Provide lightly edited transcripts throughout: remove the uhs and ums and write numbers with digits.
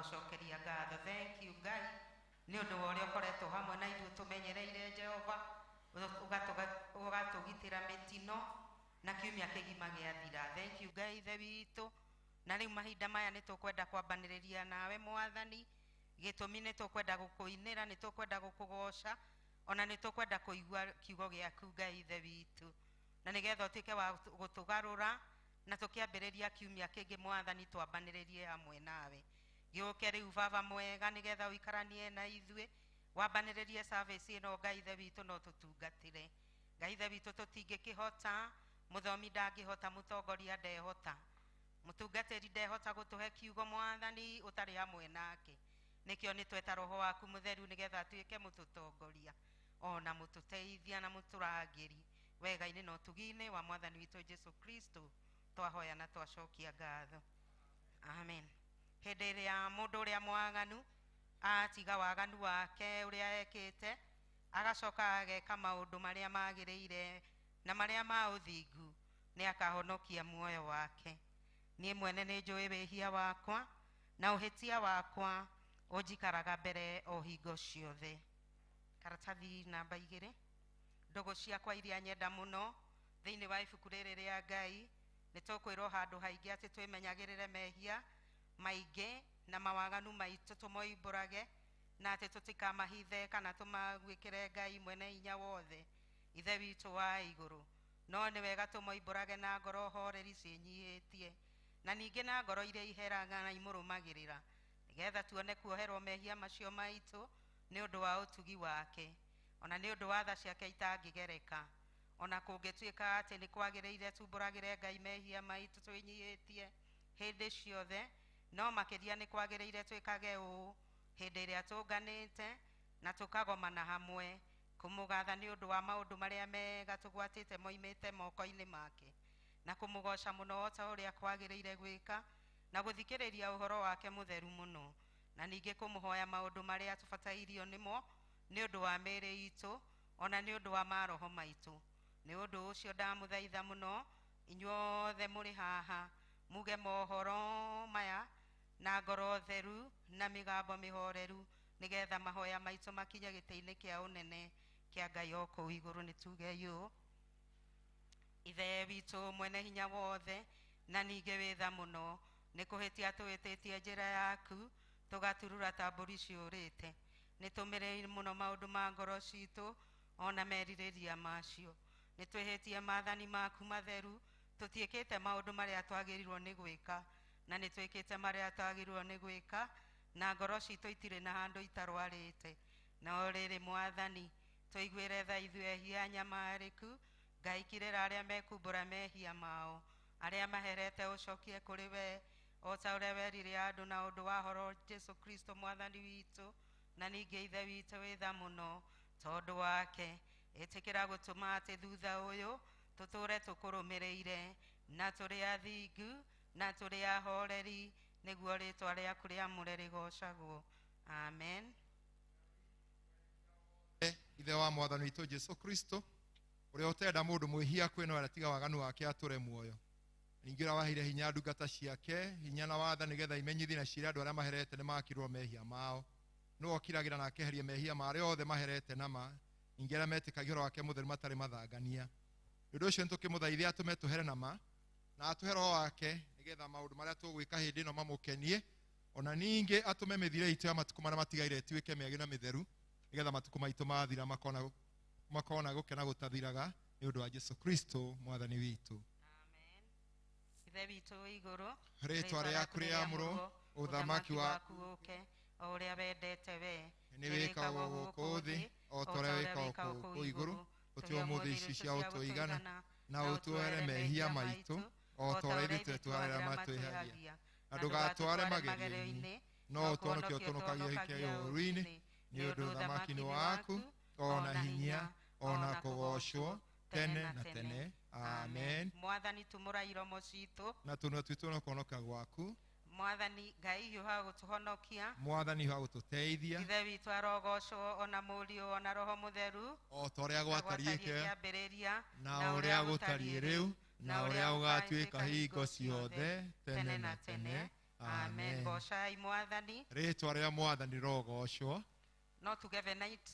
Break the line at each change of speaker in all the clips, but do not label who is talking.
twagucokeria ngatho. Thank you Ngai nĩ ũndũ wa ũrĩa ũkoretwo hamwe na ithuĩ tũmenyereire Jehova, ũgatũgitĩra mĩtino na kiumia kĩgima gĩathira. Thank you Ngai ithe witũ, na rĩu mahinda maya nĩ tũkwenda kwambanĩrĩria nawe Mwathani. Gĩtũmi nĩ tũkwenda gũkũinĩra, nĩ tũkwenda gũkũgoca, ona nĩ tũkwenda kũigua kiugo gĩaku Ngai ithe witũ, na nĩgetha ũtuĩke wa gũtũgarũra na tũkĩambĩrĩria kiumia kĩngĩ Mwathani twambanĩrĩrie hamwe nawe. Gĩũke rĩu Baba mwega nĩgetha ũikaranie na ithuĩ, wambanĩrĩrie service ĩno Ngai ithe witũ, no tũtungatĩre Ngai ithe witũ. Tũtingĩkĩhota, mũthomi ndangĩhota, mũtongoria ndehota, mũtungatĩri ndehota gũtũhe kiugo Mwathani ũtarĩ hamwe nake. Nĩkĩo nĩ tweta Roho waku mũtheru nĩgetha atuĩke mũtũtongoria ona mũtũteithia na mũtũrangĩri wega-inĩ na ũtugi-inĩ wa Mwathani witũ Jesu Kristo twahoya na twacokia ngatho, amen. Hĩndĩ ĩrĩa mũndũ ũrĩa mwaganu atiga waganu wake ũrĩa ekĩte, agacoka ageka maũndũ marĩa magĩrĩire na marĩa ma ũthingu, nĩ akahonokia muoyo wake. Niĩ mwene nĩ njũĩ wĩhia wakwa na ũhĩtia wakwa ũnjikaraga mbere o hingo ciothe. Karatathi namba 2. Ndũgũ ciakwa iria nyenda mũno thĩinĩ wa ibuku rĩrĩ rĩa Ngai, nĩ tũkwĩrwo handũ haingĩ atĩ twĩmenyagĩrĩre mehia maingĩ na mawaganu maitũ tũmoimbũrage, na atĩ tũtikamahithe kana tũmagwĩkĩre Ngai mwene hinya wothe ithe witũ wa igũrũ, no nĩ wega tũmoimbũrage na ngoro horeri ciĩnyihĩtie, na ningĩ na ngoro iria iheraga na imũrũmagĩrĩra, nĩgetha tuone kuoherwo mehia macio maitũ nĩ ũndũ wa ũtugi wake, ona nĩ ũndũ wa tha ciake itangĩgereka. Ona kũngĩtuĩka atĩ nĩ kwagĩrĩire tumbũragĩre Ngai mehia maitũ twĩnyihĩtie hĩndĩ ciothe, no makĩria nĩ kwagĩrĩire twĩkage ũũ hĩndĩ ĩrĩa tũnganĩte na tũkagomana hamwe kũmũgatha nĩ ũndũ wa maũndũ marĩa mega tũgwatĩte moimĩte moko-inĩ make, na kũmũgoca mũno o ta ũrĩa kwagĩrĩire gwĩka, na gũthikĩrĩria ũhoro wake mũtheru mũno, na ningĩ kũmũhoya maũndũ marĩa tũbatairio nĩmo nĩ ũndũ wa mĩĩrĩ itũ ona nĩ ũndũ wa maroho maitũ. Nĩ ũndũ ũcio ndamũthaitha mũno inyuothe mũrĩ haha muge mohoro maya na ngoro theru na mĩgambo mĩhoreru, nĩgetha mahoya maitũ makinye gĩtĩ-inĩ kĩa ũnene kĩa Ngai o kũu igũrũ. Nĩ tuge yũ: Ithe witũ mwene hinya wothe na ningĩ wĩtha mũno, nĩ kũhĩtia tũhĩtĩtie njĩra yaku tũgaturura ta mbũri ciũrĩte. Nĩ tũmĩrĩire mũno maũndũ ma ngoro citũ ona merirĩria macio. Nĩ twĩhĩtie maathani maku matheru, tũtiĩkĩte maũndũ marĩa twagĩrĩirwo nĩ gwĩka, na nĩ twĩkĩte marĩa twagĩrĩirwo nĩ gwĩka, na ngoro citũ itirĩ na handũ itarwarĩte. No rĩrĩ Mwathani, tũiguĩre tha ithuĩ ehia nyamarĩku, Ngai kirĩra arĩa mekumbũra mehia mao, arĩa maherete ũcokie kũrĩ we o ta ũrĩa werire andũ na ũndũ wa horo Jesu Kristo Mwathani witũ. Na ningĩ ithe witũ wĩtha mũno tondũ wake, ĩtĩkĩra gũtũma atĩ thutha ũyũ tũtũre tũkũrũmĩrĩire na tũrĩ athingu na tũrĩ ahoreri, nĩguo rĩtwa rĩaku rĩamũre rĩgocagwo, amen.
Ithe wa Mwathani witũ Jesu Kristo, ũrĩa ũtenda mũndũ mwĩhia kwĩno tiga waganu wake atũre muoyo, ningĩ waheire hinya ndungata ciake hinya na watha nĩgetha imenyithie na ciĩre andũ arĩa maherete nĩ makirwo mehia mao, no okiragĩra na akeheria mehia marĩa othe maherete nama, ningĩ arĩa metĩkagia ũhoro wake mũtheru matarĩ mathangania. Nĩ ũndũ ũcio nĩ tũkĩmũthaithia atũme tũhere nama na atũhe Roho wake nĩgetha maũndũ marĩa tũgwĩka hĩndĩ ĩno mamũkenie, ona ningĩ atũme mĩthire itũ ya matukũ marĩa matigaire ĩtuĩke mĩagĩ na mĩtheru, nĩgetha matukũ maitũ mathira makona gũkena gũtathiraga, nĩ ũndũ wa Jesu Kristo Mwathani witũ,
amen. Ithe witũ igũrũ,
rĩtwa rĩaku rĩamũrwo, ũthamaki waku
ũke, o ũrĩa wendete we
nĩ wĩkagwo gũkũ thĩ o ta ũrĩa wĩkagwo kũu igũrũ. Tũtue ũmũthĩ ici cia ũtũigana na ũtuohere mehia maitũ o ta ũrĩa ithuĩ twĩtuoherera arĩa matwĩhagia, na ndũgatware magerio-inĩ, no ũtũhonokie ũtũhonokagie kĩũru-inĩ, nĩ ũndũ ũthamaki nĩ waku ona hinya ona kũgocwo tene na tene, amen.
Mwathani tumũra iromo citũ
na tũnua twitũ no kũhonoka gwaku.
Mwathani Ngai hiũha gũtũhonokia,
Mwathani hiũha gũtũteithia,
ithe witũ arogocwo ona mũriũ ona Roho mũtheru,
o ta ũrĩa gwatariĩ
kĩambĩrĩria
na ũrĩa gũtariĩ rĩu na ũrĩa ũgatuĩka hingo ciothe tene na tene,
amen gocai mwathani
rĩtwa rĩa mwathani rogocwo.
no tuge venite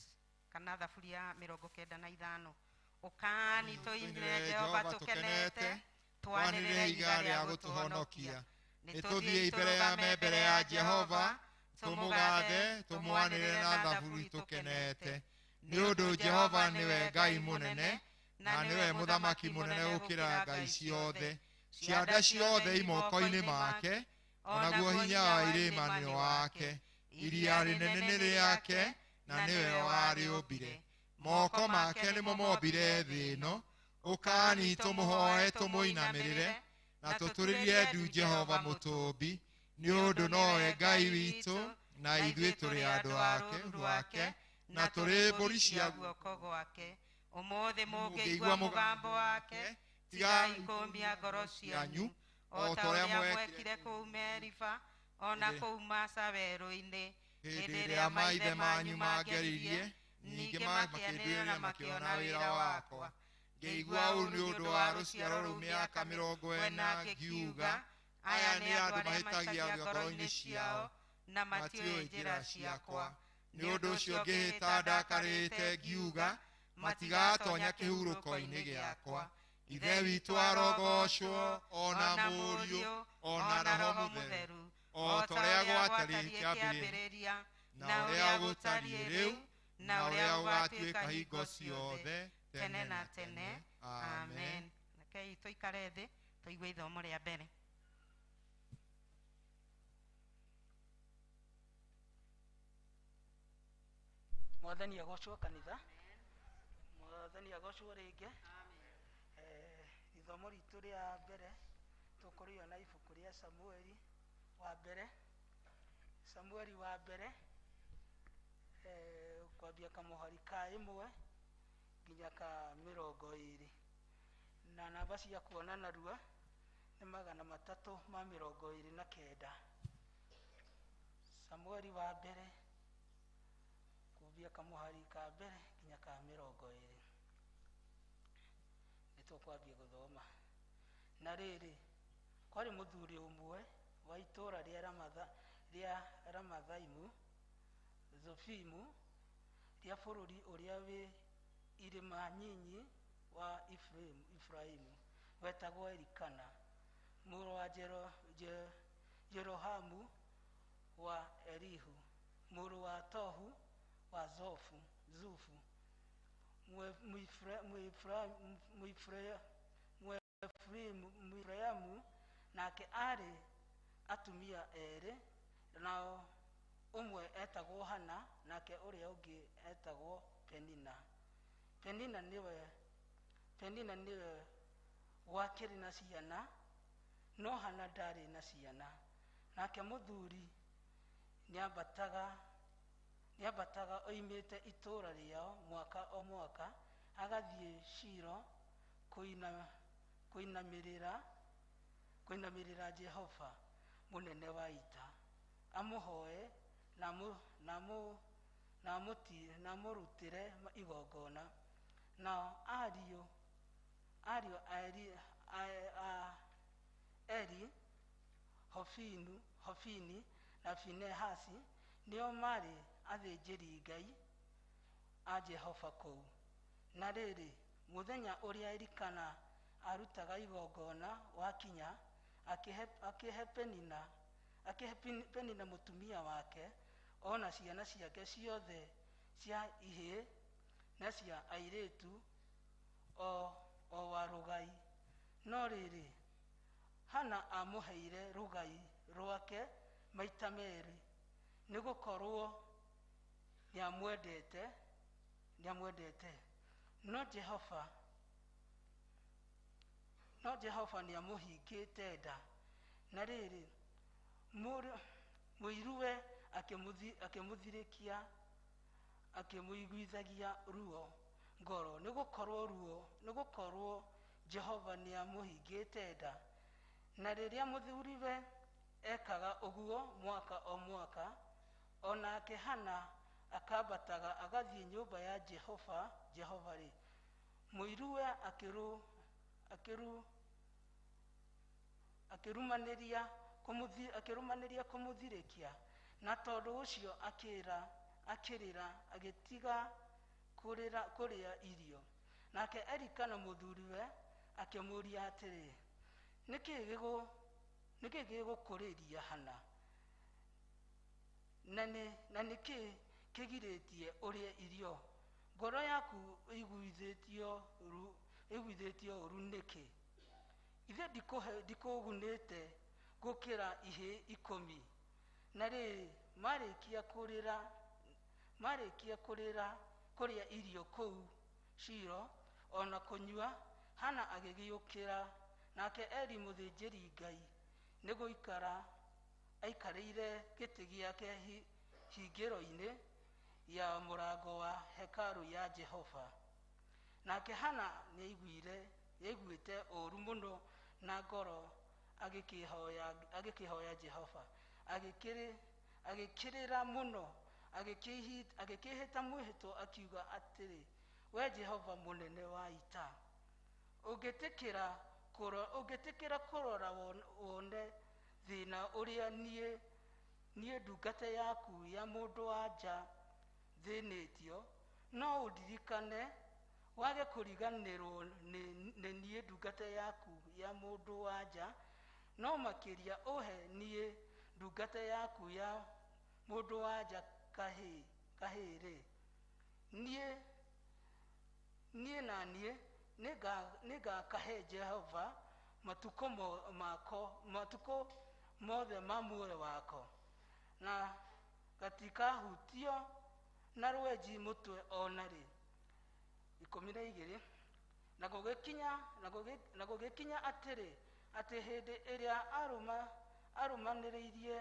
kana thaburia 95 ukani tuinire Jehova tukenete twanĩrĩre iga rĩa gũtũhonokia nĩtũthiĩ mbere ya Jehova tũmũgathe tũmwanĩrĩre na thaburi tũkenete nĩ ũndũ Jehova nĩwe Ngai mũnene na nĩwe mũthamaki mũnene gũkĩra ngai ciothe. Cianda ciothe imoko-inĩ make, onaguo hinya wa irĩma nĩ wake. Iria rĩnene nĩ rĩake na nĩwe warĩũmbire. Moko make nĩmo mombire thĩ ĩno. Ũkani tũmũhoe tũmũinamĩrĩre na tũtũrĩrie ndu Jehova mũtũũmbi, nĩ ũndũ nowe Ngai witũ na ithuĩ tũrĩ andũ ake na tũrĩ mbũri cia guoko gwake. Ũmũthĩ mũngĩigua mũgambo wake tigai kũmia ngoro cianyu o ta ũrĩa mwekire kũu Meriba ona kũu Masa werũ-inĩ hĩndĩ ĩrĩa maithe manyu mangeririe ningĩ makĩanĩrĩra na makĩona wĩra wakwa. Ngĩigua ũũ nĩ ũndũ wa rũciaro rũu mĩaka 40 ngiuga, aya nĩ andũ mahĩtagia ngoro-inĩ ciao na matiũĩ njĩra ciakwa. Nĩ ũndũ ũcio ngĩhĩta ndakarĩte ngiuga, matigatonya kĩhurũko-inĩ gĩakwa. Ithe witũ arogocwo, ona Mũriũ, ona Roho Mũtheru, o ta ũrĩa gwatariĩ kĩambĩrĩria, na ũrĩa gũtariĩ rĩu, na ũrĩa ũgatuĩka hingo ciothe, tene na tene. Amen. Rekei tũikare thĩ tũigue ithomo rĩa mbere.
Mwathani agocwo kanitha. Mwathani agocwo rĩngĩ. Ithomo ritũ rĩa mbere tũkũrĩo na ibuku rĩa Samueli wa mbere. Samueli wa mbere kwambia kamũhari ka 1 nginya ka 20 na namba cia kuona narua nĩ 329. Samueli wa mbere kwambia kamũhari ka mbere nginya ka 20 nĩtũkwambia gũthoma. Na rĩrĩ, kwarĩ mũthuri ũmwe wa itũũra rĩa Ramathaimu Zofimu rĩa bũrũri ũrĩa wĩ irĩma nyinyi wa Efraimu, wetagwo Elikana mũrũ wa Jerohamu wa Elihu, mũrũ wa Tohu wa Zufu, Mũefraimu, nake arĩ atumia erĩ, nao ũmwe etagwo Hana nake ũrĩa ũngĩ etagwo Penina. Penina nĩwe wakĩrĩ na ciana, no Hana ndarĩ na ciana. Nake mũthuri nĩambataga oimĩte itũũra rĩao mwaka o mwaka agathiĩ Shilo kũinamĩrĩra Jehova mũnene wa ita, amũhoe na mũrutĩre igongona. Nao ariũ a Eli, Hofini na Finehasi nĩo marĩ athĩnjĩri Ngai a Jehova kũu. Na rĩrĩ, mũthenya ũrĩa Elikana arutaga igongona wakinya, akĩhe Penina mũtumia wake ona ciana ciake ciothe cia ihĩĩ na cia airĩtu o wa rũgai. No rĩrĩ, Hana amũheire rũgai rwake maita merĩ, nĩgũkorwo nĩamwendete. No Jehova nĩamũhingĩte nda. Na rĩrĩ, mũiruwe akĩmũthirĩkia, akĩmũiguithagia ruo ngoro, nĩgũkorwo Jehova nĩamũhingĩte nda. Na rĩrĩa mũthuriwe ekaga ũguo mwaka o mwaka, onake Hana akambataga agathiĩ nyũmba ya Jehova rĩ, mũiruwe akĩrumanĩria akĩrũmanĩria kũmũthirĩkia, na tondũ ũcio akĩrĩra agĩtiga kũrĩa irio. Nake Elikana mũthuuriwe akĩmũũria atĩrĩ, nĩkĩ gĩgũkũrĩria hana, na nĩkĩ kĩgirĩtie ũrĩe irio? Ngoro yaku ĩiguithĩtio ũru nĩkĩ? Ithe ndikũgunĩte gũkĩra ihĩ 10? Na rĩrĩ, marĩkia kũrĩa irio kũu Shilo ona kũnyua, Hana agĩgĩũkĩra, nake Eli mũthĩnjĩri Ngai nĩ gũikara aikarĩire gĩtĩ gĩake hingĩro-inĩ ya mũrango wa hekarũ ya Jehova. Nake Hana nĩaiguĩte ũũru mũno na ngoro, agĩkĩhoya Jehova, agĩkĩrĩra mũno, agĩkĩhĩta mwĩhĩtwo akiuga atĩrĩ, we Jehova mũnene wa ita, ũngĩtĩkĩra kũrora wone thĩna ũrĩa niĩ ndungata yaku ya mũndũ-wa-nja thĩnĩtio, no ũndirikane wage kũriganĩrwo nĩ niĩ ndungata yaku ya mũndũ-wa-nja, no makĩria ũhe niĩ ndungata yaku ya mũndũ-wa-nja kahĩĩ-rĩ. Niĩ nĩngakahe Jehova matukũ mothe ma muoyo wako, na gatikahutio na rwenji mũtwe ona-rĩ. 12. Na gũgĩkinya atĩ hĩndĩ ĩrĩa arũmanĩrĩirie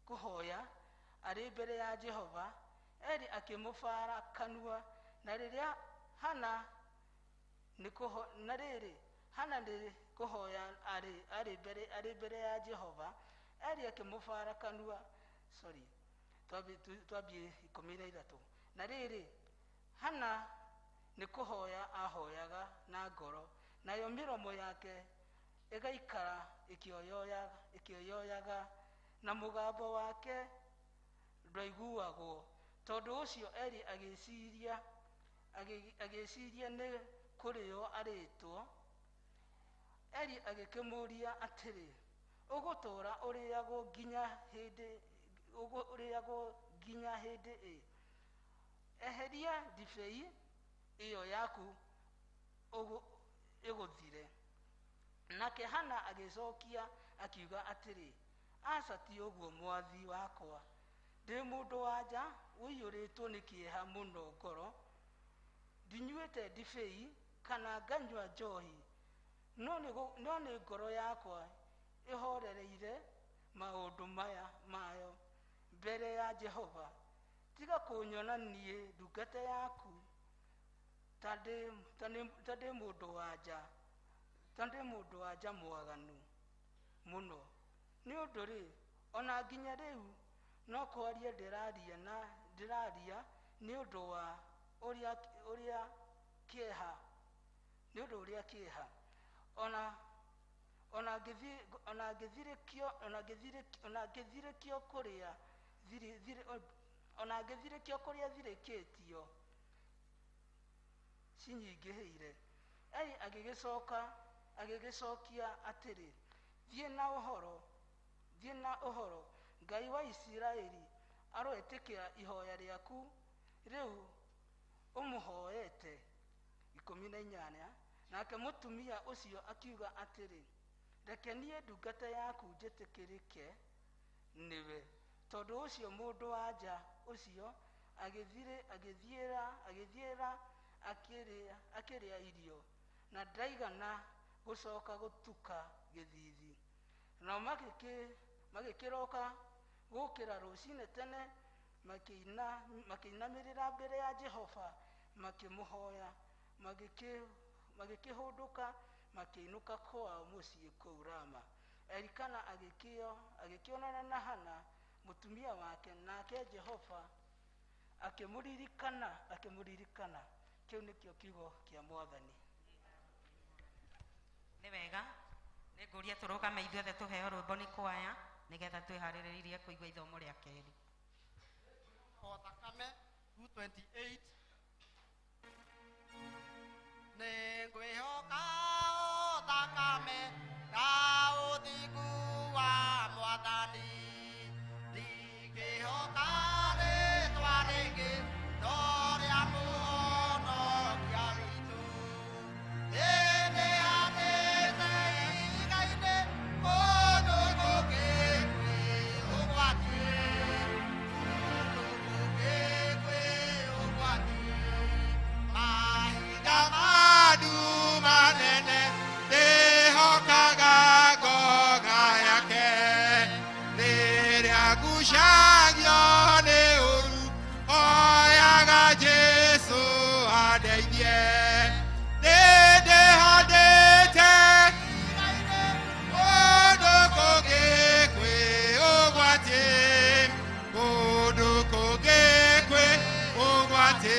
kũhoya arĩ mbere ya Jehova, Eli akĩmũbara kanua, na rĩrĩ Hana nĩ kũhoya arĩ mbere ya Jehova, Eli akĩmũbara kanua. Twambie 13. Na rĩrĩ Hana nĩ kũhoya ahoyaga na ngoro, nayo mĩromo yake ĩgaikara ĩkĩoyaga, na mũgambo wake ndwaiguagwo. Tondũ ũcio Eli agĩciiria nĩ kũrĩo arĩtwo. Eli agĩkĩmũũria atĩrĩ, ũgũtũũra ũrĩagwo nginya hĩndĩ ĩ? Eheria ndibei ĩyo yaku ĩgũthire. Nake Hana agĩcookia akiuga atĩrĩ, aca ti ũguo mwathi wakwa, ndĩ mũndũ-wa-nja ũiyũrĩtwo nĩ kĩeha mũno ngoro, ndinyuĩte ndibei kana nganyua njohi, no nĩ ngoro yakwa ĩhorereire maũndũ mayo mbere ya Jehova. Tiga kũnyona niĩ ndungata yaku ta ndĩ mũndũ-wa-nja mwaganu mũno. Nĩ ũndũ-rĩ, ona nginya rĩu no kwaria ndĩraria nĩ ũndũ ũrĩa kĩeha, ona ngĩthirĩkio kũrĩa thirĩkĩtio cinyingĩhĩire. Eli agĩgĩcokia atĩrĩ, thiĩ na ũhoro, Ngai wa Isiraeli aroĩtĩkĩra ihoya rĩaku rĩu ũmũhoete. 18. Nake mũtumia ũcio akiuga atĩrĩ, reke niĩ ndungata yaku njĩtĩkĩrĩke nĩwe. Tondũ ũcio mũndũ-wa-nja ũcio agĩthiĩra akĩrĩa irio, na ndaigana gũcoka gũtuka gĩthiithi. Nao magĩkĩroka gũkĩra rũciinĩ tene, makĩinamĩrĩra mbere ya Jehova, makĩmũhoya, magĩkĩhũndũka, makĩinũka kwao mũciĩ kũu Rama. Elikana agĩkĩonana na Hana mũtumia wake, nake Jehova akĩmũririkana. Kĩu nĩkĩo kiugo kĩa Mwathani.
Nĩ wega nĩ ngũria tũrũgame ithuothe tũheo rwĩmbo nĩ kwaya nĩgetha twĩharĩrĩrie kũigua ithomo rĩa kerĩ.
O thakame 228 nĩ ngwĩhoka o thakame na ũthingu wa Mwathani ndingĩhoka rĩĩtwa rĩngĩ no rĩa mũhonokia witũ rĩrĩanĩte ihiga-inĩ kũndũ kũngĩ kwĩ ũgwati mahinda madu manene ndĩhokaga ngoga yake rĩrĩa ngucagio nĩ ũru oyaga Jesũ andeithie ndĩndĩhandĩte ihiga-inĩ kũndũ kũngĩ kwĩ ũgwati kũndũ kũngĩ kwĩ ũgwati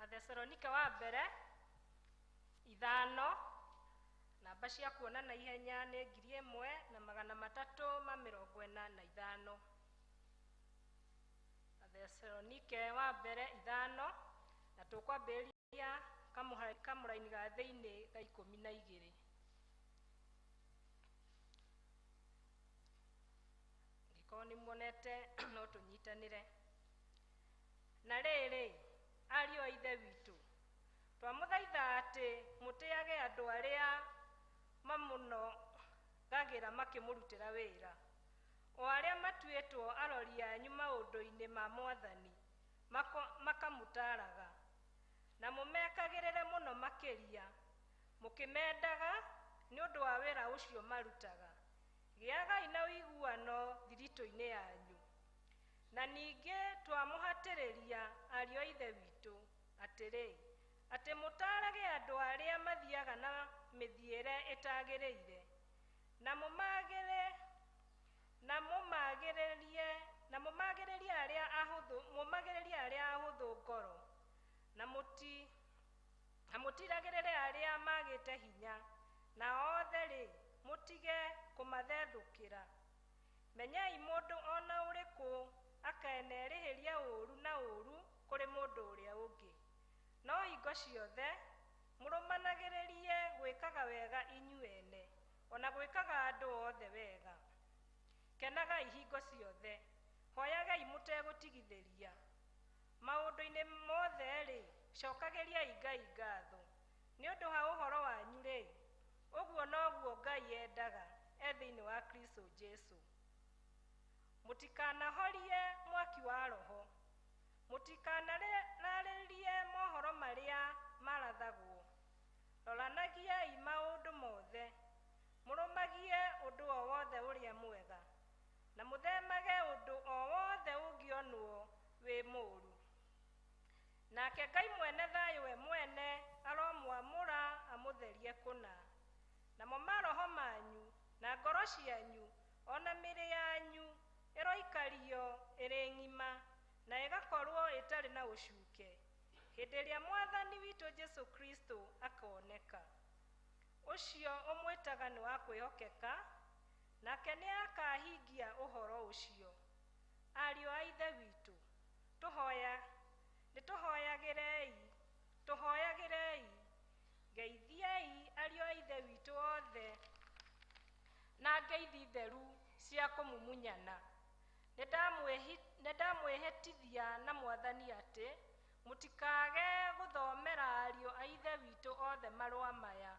Athesalonike wa mbere 5 namba cia kuona na ihenya nĩ 1345. Athesalonike wa mbere 5 na tũkwambĩrĩria kamũraini ga thĩinĩ ga 12. Ngĩkorwo nĩ muonete no tũnyitanĩre. Na rĩrĩ ariũ a ithe witũ twamũthaitha atĩ mũtĩage andũ arĩa mamũnogagĩra makĩmũrutĩra wĩra o arĩa matuĩtwo arori anyu maũndũ-inĩ ma Mwathani makamũtaraga na mũmekagĩrĩre mũno makĩria mũkĩmendaga nĩ ũndũ wa wĩra ũcio marutaga. Gĩagai na ũiguano thiritũ-inĩ yanyu. Na ningĩ twamũhatĩrĩria ariũ a ithe witũ atĩrĩ atĩ mũtarage andũ arĩa mathiaga na mĩthiĩre ĩtagĩrĩire na mũmagĩrĩrie arĩa ahũthũ ngoro na mũtiragĩrĩre arĩa magĩte hinya na othe-rĩ mũtige kũmathethũkĩra. Menyai mũndũ ona ũrĩkũ akaenerĩhĩria ũũru na ũũru kũrĩ mũndũ ũrĩa ũngĩ. No hingo ciothe mũrũmanagĩrĩrie gwĩkaga wega inyuene ona gwĩkaga andũ othe wega. Kenagai hingo ciothe, hoyagai mũtegũtigithĩria. Maũndũ-inĩ mothe-rĩ cokagĩriai Ngai ngatho. Nĩ ũndũ wa ũhoro wanyu-rĩ, ũguo noguo Ngai endaga thĩinĩ wa Kristo Jesũ. Mũtikanahorie mwaki wa Roho. Mũtikanarĩrĩrie mohoro marĩa marathagwo. Roranagiai maũndũ mothe. Mũrũmagie ũndũ o wothe ũrĩa mwega. Na mũthemage ũndũ o wothe ũngĩonwo wĩ mũũru. Nake Ngai mwene thayũ we mwene aromwamũra amũtherie kũna. Namo maroho manyu na ngoro cianyu ona mĩrĩ yanyu ĩroikario ĩrĩ ng'ima na ĩgakorwo ĩtarĩ na ũcuuke hĩndĩ ĩrĩa Mwathani witũ Jesũ Kristo akoneka. Ũcio ũmwĩtaga nĩ wa kwĩhokeka, nake nĩ akahingia ũhoro ũcio. Ariũ a Ithe witũ, tũhoyagĩrei, geithiai ariũ a Ithe witũ othe na ngeithi theru cia kũmumunyana. Nĩndamwĩhĩtithia na Mwathani atĩ mũtikage gũthomera ariũ a Ithe witũ othe marũa maya.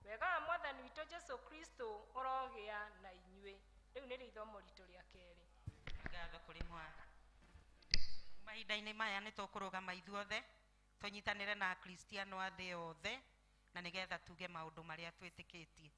Wega wa Mwathani witũ Jesũ Kristo ũrogĩa na inyuĩ. Rĩu nĩ ithomo ritũ rĩa kerĩ.
Ngatho kũrĩ Mwathani. Mahinda-inĩ maya nĩ tũkũrũgama ithuothe tũnyitanĩre na Akristiano a thĩ yothe na nĩgetha tuge maũndũ marĩa twĩtĩkĩtie.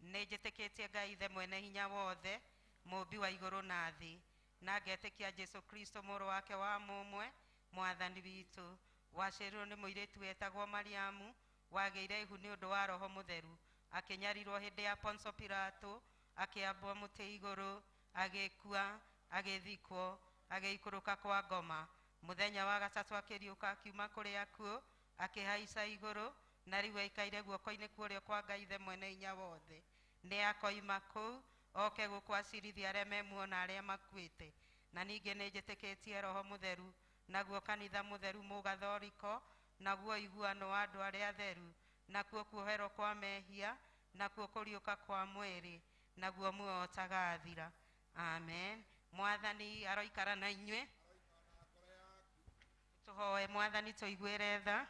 Nĩ njĩtĩkĩtie Ngai Ithe mwene hinya wothe, mũmbi wa igũrũ na thĩ, na ngetĩkia Jesũ Kristo mũrũ wake wa mũmwe, Mwathani witũ, waciarirwo nĩ mũirĩtu wetagwo Mariamu, wagĩire ihu nĩ ũndũ wa Roho Mũtheru, akĩnyarirwo hĩndĩ ya Ponso Pilato, akĩambwo mũtĩ igũrũ, agĩkua, agĩthikwo, agĩikũrũka kwa ngoma. Mũthenya wa gatatũ akĩriũka akiuma kũrĩ akuũ, akĩhaica igũrũ, na rĩu aikaire guoko-inĩ kwa ũrĩo kwa Ngai Ithe mwene hinya wothe. Nĩ akoima kũu oke gũkũ acirithia arĩa me muoyo na arĩa makuĩte. Na ningĩ nĩ njĩtĩkĩtie Roho Mũtheru, naguo kanitha mũtheru mũgathoriko, naguo iguano wa andũ arĩa atheru, nakuo kuoherwo kwa mehia, nakuo kũriũka kwa mwĩrĩ, naguo muoyo ũtagathira. Amen. Mwathani aroikara na inyuĩ. Tũhoe. Mwathani tũiguĩre tha.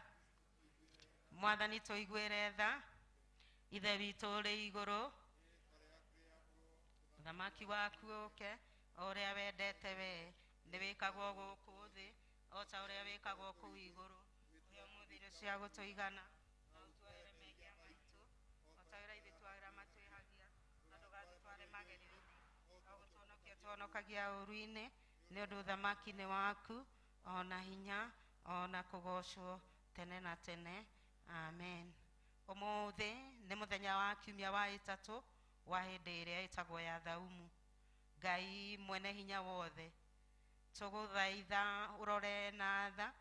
Mwathani tũiguĩre tha. Ithe witũ ũrĩ igũrũ, ũthamaki waku ũke, o ũrĩa wendete we nĩ wĩkagwo gũkũ thĩ, o ta ũrĩa wĩkagwo kũu igũrũ. Ũrĩa ũmũthĩ irio cia gũtũigana, na ũtuoere mehia maitũ, o ta ũrĩa ithuĩ twarĩra matwĩhagia, na ndũgatũtware magerio-inĩ, o gũtũhonokia tũhonokagia ũũru-inĩ, nĩ ũndũ ũthamaki nĩ waku, o na hinya, o na kũgocwo tene na tene. Amen. Ũmũthĩ nĩ mũthenya wa kiumia wa ĩtatũ wa hĩndĩ ĩrĩa ĩtagwo ya thaumu. Ngai mwene hinya wothe, tũgũthaitha ũrore na tha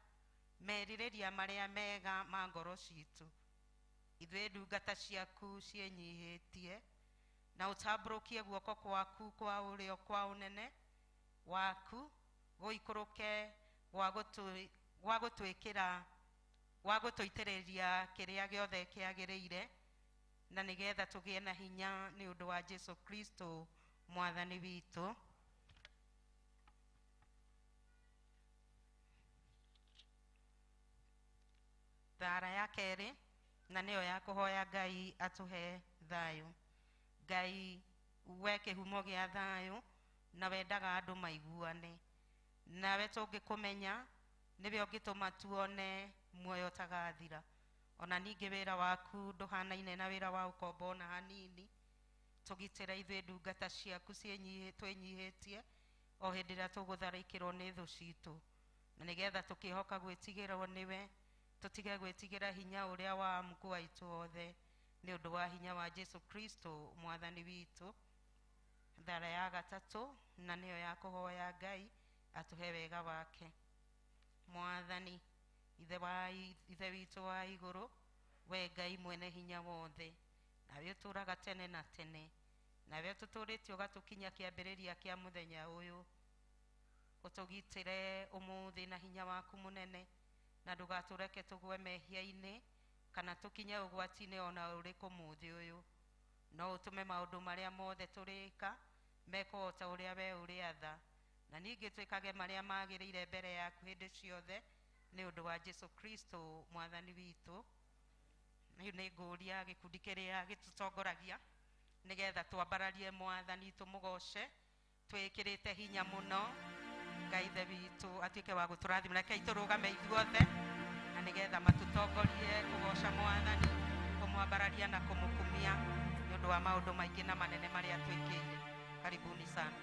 merirĩria marĩa mega ma ngoro citũ. Ithuĩ ndungata ciaku ciĩnyihĩtie, na ũtambũrũkie guoko gwaku kwa ũrĩo kwa ũnene waku gũikũrũke gwa gũtũitĩrĩria kĩrĩa gĩothe kĩagĩrĩire, na nĩgetha tũgĩe na hinya nĩ ũndũ wa Jesũ Kristo Mwathani witũ. Thara ya kerĩ, na nĩyo ya kũhoya Ngai atũhe thayũ. Ngai we kĩhumo gĩa thayũ, na wendaga andũ maiguane. Nawe tũngĩkũmenya nĩwe ũngĩtũma tuone muoyo ũtagathira. Ona ningĩ wĩra waku ndũhanaine na wĩra wa ũkombo ona hanini. Tũgitĩre ithuĩ ndungata ciaku twĩnyihĩtie o hĩndĩ ĩrĩa tũgũtharĩkĩrwo nĩ thũ citũ, na nĩgetha tũkĩhoka gwĩtigĩrwo nĩwe, tũtige gwĩtigĩra hinya ũrĩa wa Mungu witũ wothe, nĩ ũndũ wa hinya wa Jesũ Kristo Mwathani witũ. Thara ya gatatũ, na nĩyo ya kũhoya Ngai atũhe wega wake. Mwathani Ithe witũ wa igũrũ, we Ngai mwene hinya wothe, nawe ũtũũraga tene na tene, nawe ũtũtũrĩtie ũgatũkinya kĩambĩrĩria kĩa mũthenya ũyũ. Ũtũgitĩre ũmũthĩ na hinya waku mũnene, na ndũgatũreke tũgwe mehia-inĩ kana tũkinye ũgwati-inĩ ona ũrĩkũ mũthĩ ũyũ. No ũtũme maũndũ marĩa mothe tũrĩka mekwo ta ũrĩa we ũrĩatha, na ningĩ twĩkage marĩa magĩrĩire mbere yaku hĩndĩ ciothe, nĩ ũndũ wa Jesũ Kristo Mwathani witũ. Rĩu nĩ ngũria gĩkundi kĩrĩa gĩtũtongoragia nĩgetha twambararie Mwathani tũmũgoce twĩkĩrĩte hinya mũno. Ngai Ithe witũ atuĩke wa gũtũrathima. Rekei tũrũgame ithuothe na nĩgetha matũtongorie kũgoca Mwathani, kũmwambararia na kũmũkumia nĩ ũndũ wa maũndũ maingĩ na manene marĩa twĩkĩire. Karibuni sana.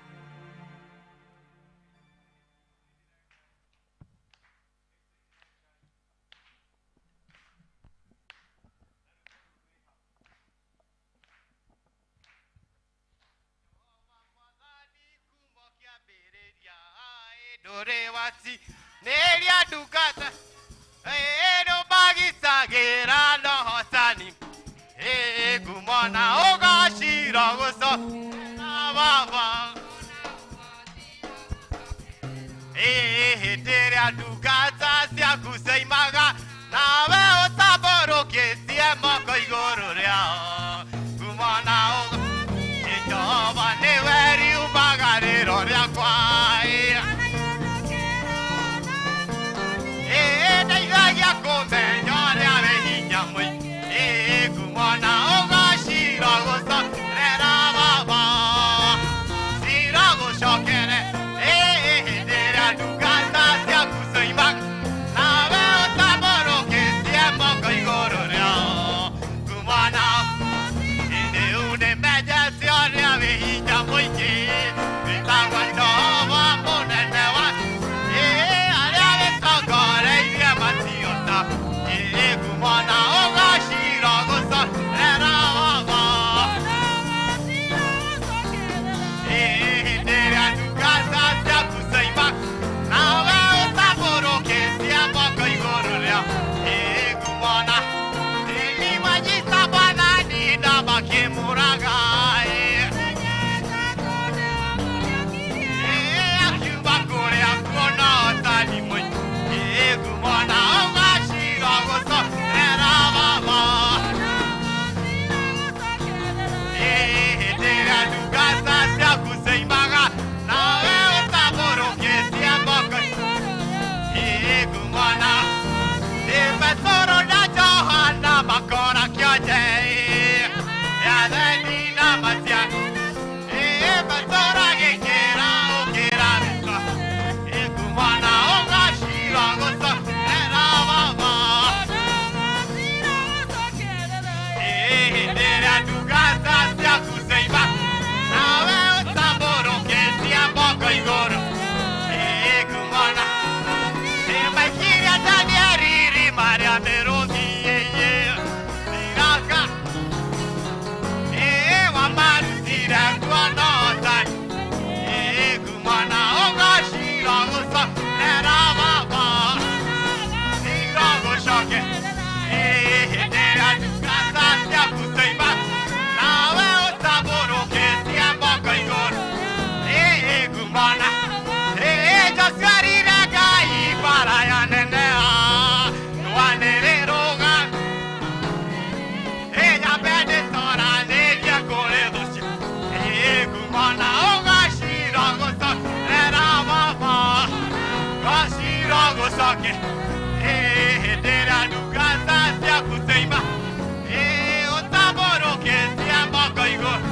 dore wati neria dukata no bagisa gera no hotani kumona ogashira goso baba neria dukata sia kusaimaga nawe otaboro ke sia moko igoro ria kumona Jehova ne weri umagariro ria kwai na igagia kumenya ria behinya mui kumona ogashira gosa rera baba sira goshokere ndera dukata sia kusaima nawe otaboro ke sia moko igoro ria kumona une meja sia behinya mui bitagwando wa monenewa aria betogore ia matiota kumona ogashira gosa rera baba ndera dukata sia kusaima nawe otaboro ke sia moko igoro ria kumona imagista banani na bakimuraga akiuba kure akuona tani moi kumona ogashira gosa rera baba ndera dukata sia kusaimaga nawe otaboro ke sia moko kumona Pesoro na Johanna bakora kyoje ya deni na matia pesora gekera okera bisa kumana ogashira gosa era baba ndera dukata sia kusaiba nawe otaboro ke sia moko igoro kumana Makiria Danieri Maria Merodi Niraka wa marutira kwa nota kumana ogashira gosa era baba sira goshoke ndera dukata sia kusaima nawe otaboro ke sia moko igoro kumana jasarira gai para ya nenea nuanereroga ella bede tora negia kore doshi kumana ogashira gosa era baba gashira gosa ke ndera dukata sia kusaima otaboro ke sia moko igoro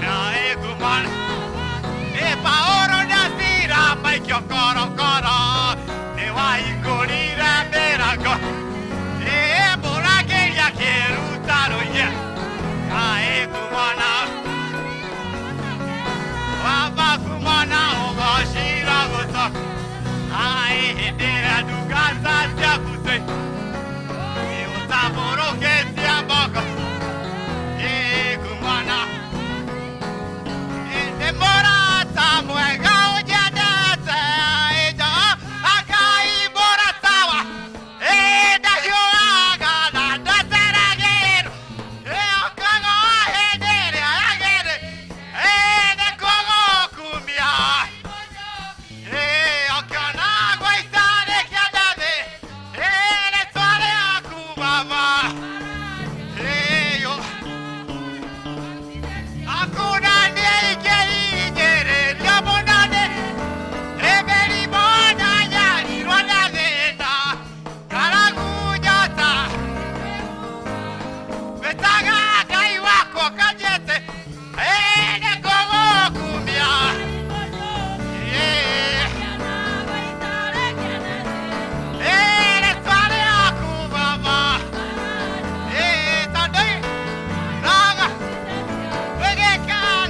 na kumana paoro na sira mai kyo koro koro ne wai korira berago bora ke ya keru taro ya kumana baba kumana ogashira gosa ndera dukata sia kusai otaboro ke sia moko kumana demora Samuega ojadete akai boratawa da yoga da daseragero akago hedere agere de kogo kumbia akana guaitare kiadade le tore akubaba yo akuna nei kei Bonane, Rebeli Bonaya, Ironadena, Caragunyata, Betaga, Kaiwako, Kajete, Ene Gogo Kumbia, Ene Tare Akubaba, Tade, Naga, Vegeka.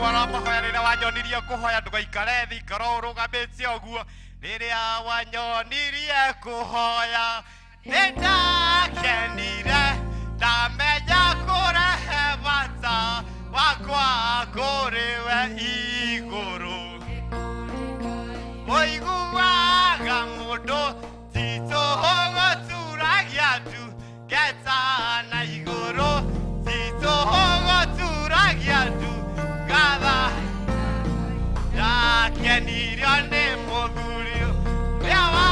twara mahoya rĩrĩa wanyonirie kũhoya ndũgaikare thĩ ikara ũrũgamĩte ũguo rĩrĩa wanyonirie kũhoya nĩndakenire ndamenya kũrehe bata wakwa kũrĩ we igũrũ ũiguaga mũndũ titũgũturagia ndu ngeta na igũrũ titũgũturagia ndu ngatha ndakenirio nĩ mũthuri ũrĩa wa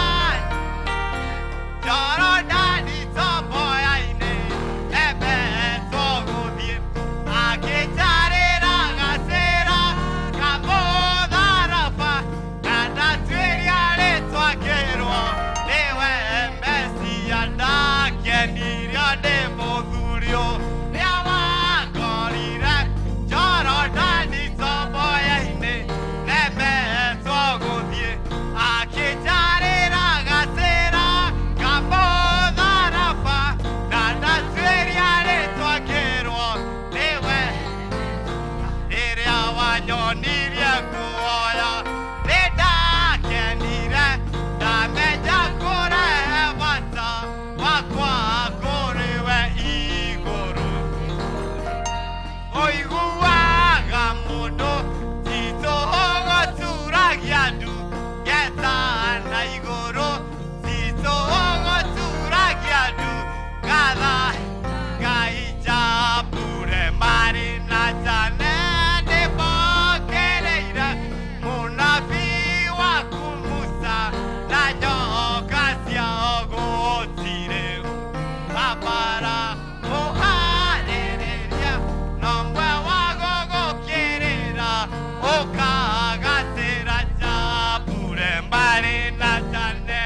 Jorodani tomboya-inĩ nembetwo gũthiĩ akĩnjarĩra gacĩra kamũtharaba na ndatuĩria rĩtwa ngĩrwo nĩwe Mesia ndakenirio nĩ mũthuri ũrĩa wangorire Jorodani tomboya-inĩ nembetwo gũthiĩ akĩnjarĩra gacĩra kamũtharaba na ndatuĩria rĩtwa ngĩrwo nĩwe rĩrĩa wanyonirie kuoya nĩndakenire ndamenya kũrehe bata wakwa kũrĩ we igũrũ ũiguaga mũndũ titũgũturagia ndu ngeta na igũrũ titũgũturagia ndu ngatha Ngai njambure marĩ na njane nĩmokereire mũnabii waku Musa na nyoka ciao gũtirĩ ambara mũharĩrĩria nomwe wa gũgũkĩrĩra ũkagatĩra njambure marĩ na njane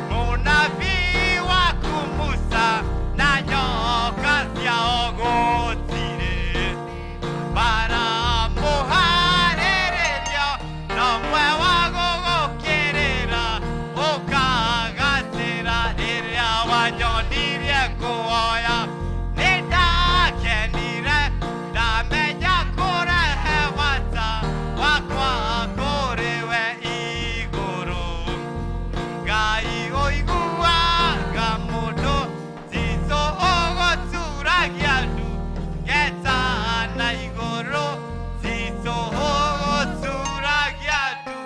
mũnabii waku Musa na nyoka ciao gũtirĩ bara mũharĩrĩria nomwe wa gũgũkĩrĩra ũkagatĩra rĩrĩa wanyonirie kuoya nĩndakenire ndamenya kũrehe bata wakwa kũrĩ we igũrũ Ngai ũiguaga mũndũ titũgũturagia ndu ngeta na igũrũ titũgũturagia ndu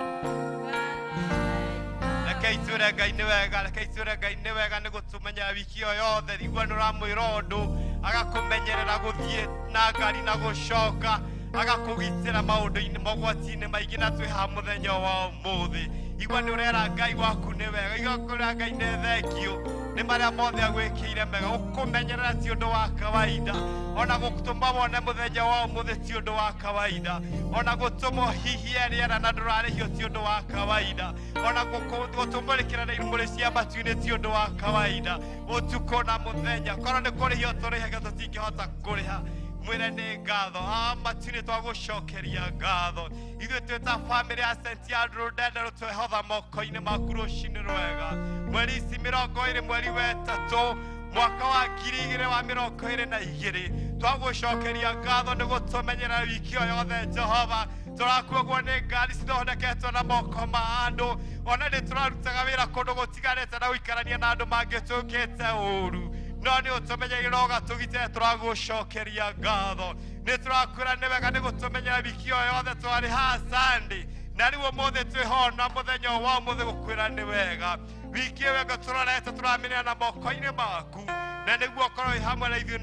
rekei twĩre Ngai nĩ wega rekei twĩre Ngai nĩ wega nĩ gũtũmenyera wiki ĩyo yothe rigua nĩ ũramwĩra ũndũ agakũmenyerera gũthiĩ na ngari na gũcoka agakũgitĩra maũndũ-inĩ mogwati-inĩ maingĩ na twĩ ha mũthenya wa ũmũthĩ igua nĩ ũrera Ngai waku nĩ wega igua kũrera Ngai nĩ thengio nĩ marĩa mothe agwĩkĩire mega gũkũmenyerera ti ũndũ wa kawaida ona gũtũma wone mũthenya wa ũmũthĩ ti ũndũ wa kawaida ona gũtũma hihie rĩera na ndũrarĩhio ti ũndũ wa kawaida ona gũtũmũrĩkĩra na irumũrĩ cia matu-inĩ ti ũndũ wa kawaida ũtukũ na mũthenya korwo nĩ kũrĩhio tũrĩhaga tũtingĩhota kũrĩha mwĩre nĩ ngatho matu-inĩ twagũcokeria ngatho ithuĩ twĩ ta bamĩrĩ ya St. Andrew ndenda rũtwehotha moko-inĩ maku rũcinĩ rwega mweri ici 20 mweri wa ĩtatũ mwaka wa 2022 twagũcokeria ngatho nĩ gũtũmenyera wiki ĩyo yothe Jehova tũrakuogwo nĩ ngari cithondeketwo na moko ma andũ ona nĩ tũrarutaga wĩra kũndũ gũtigarĩte na gũikarania na andũ mangĩtũkĩte ũru no nĩ ũtũmenyagĩra ũgatũgitĩra tũragũcokeria ngatho nĩ tũrakwĩra nĩ wega nĩ gũtũmenyera wiki ĩyo yothe twarĩ ha Sunday na rĩu ũmũthĩ twĩhona mũthenya wa ũmũthĩ gũkwĩra nĩ wega wiki ĩyo wega tũrorete tũramĩnĩra na moko-inĩ maku na nĩguo korwo hamwe na ithuĩ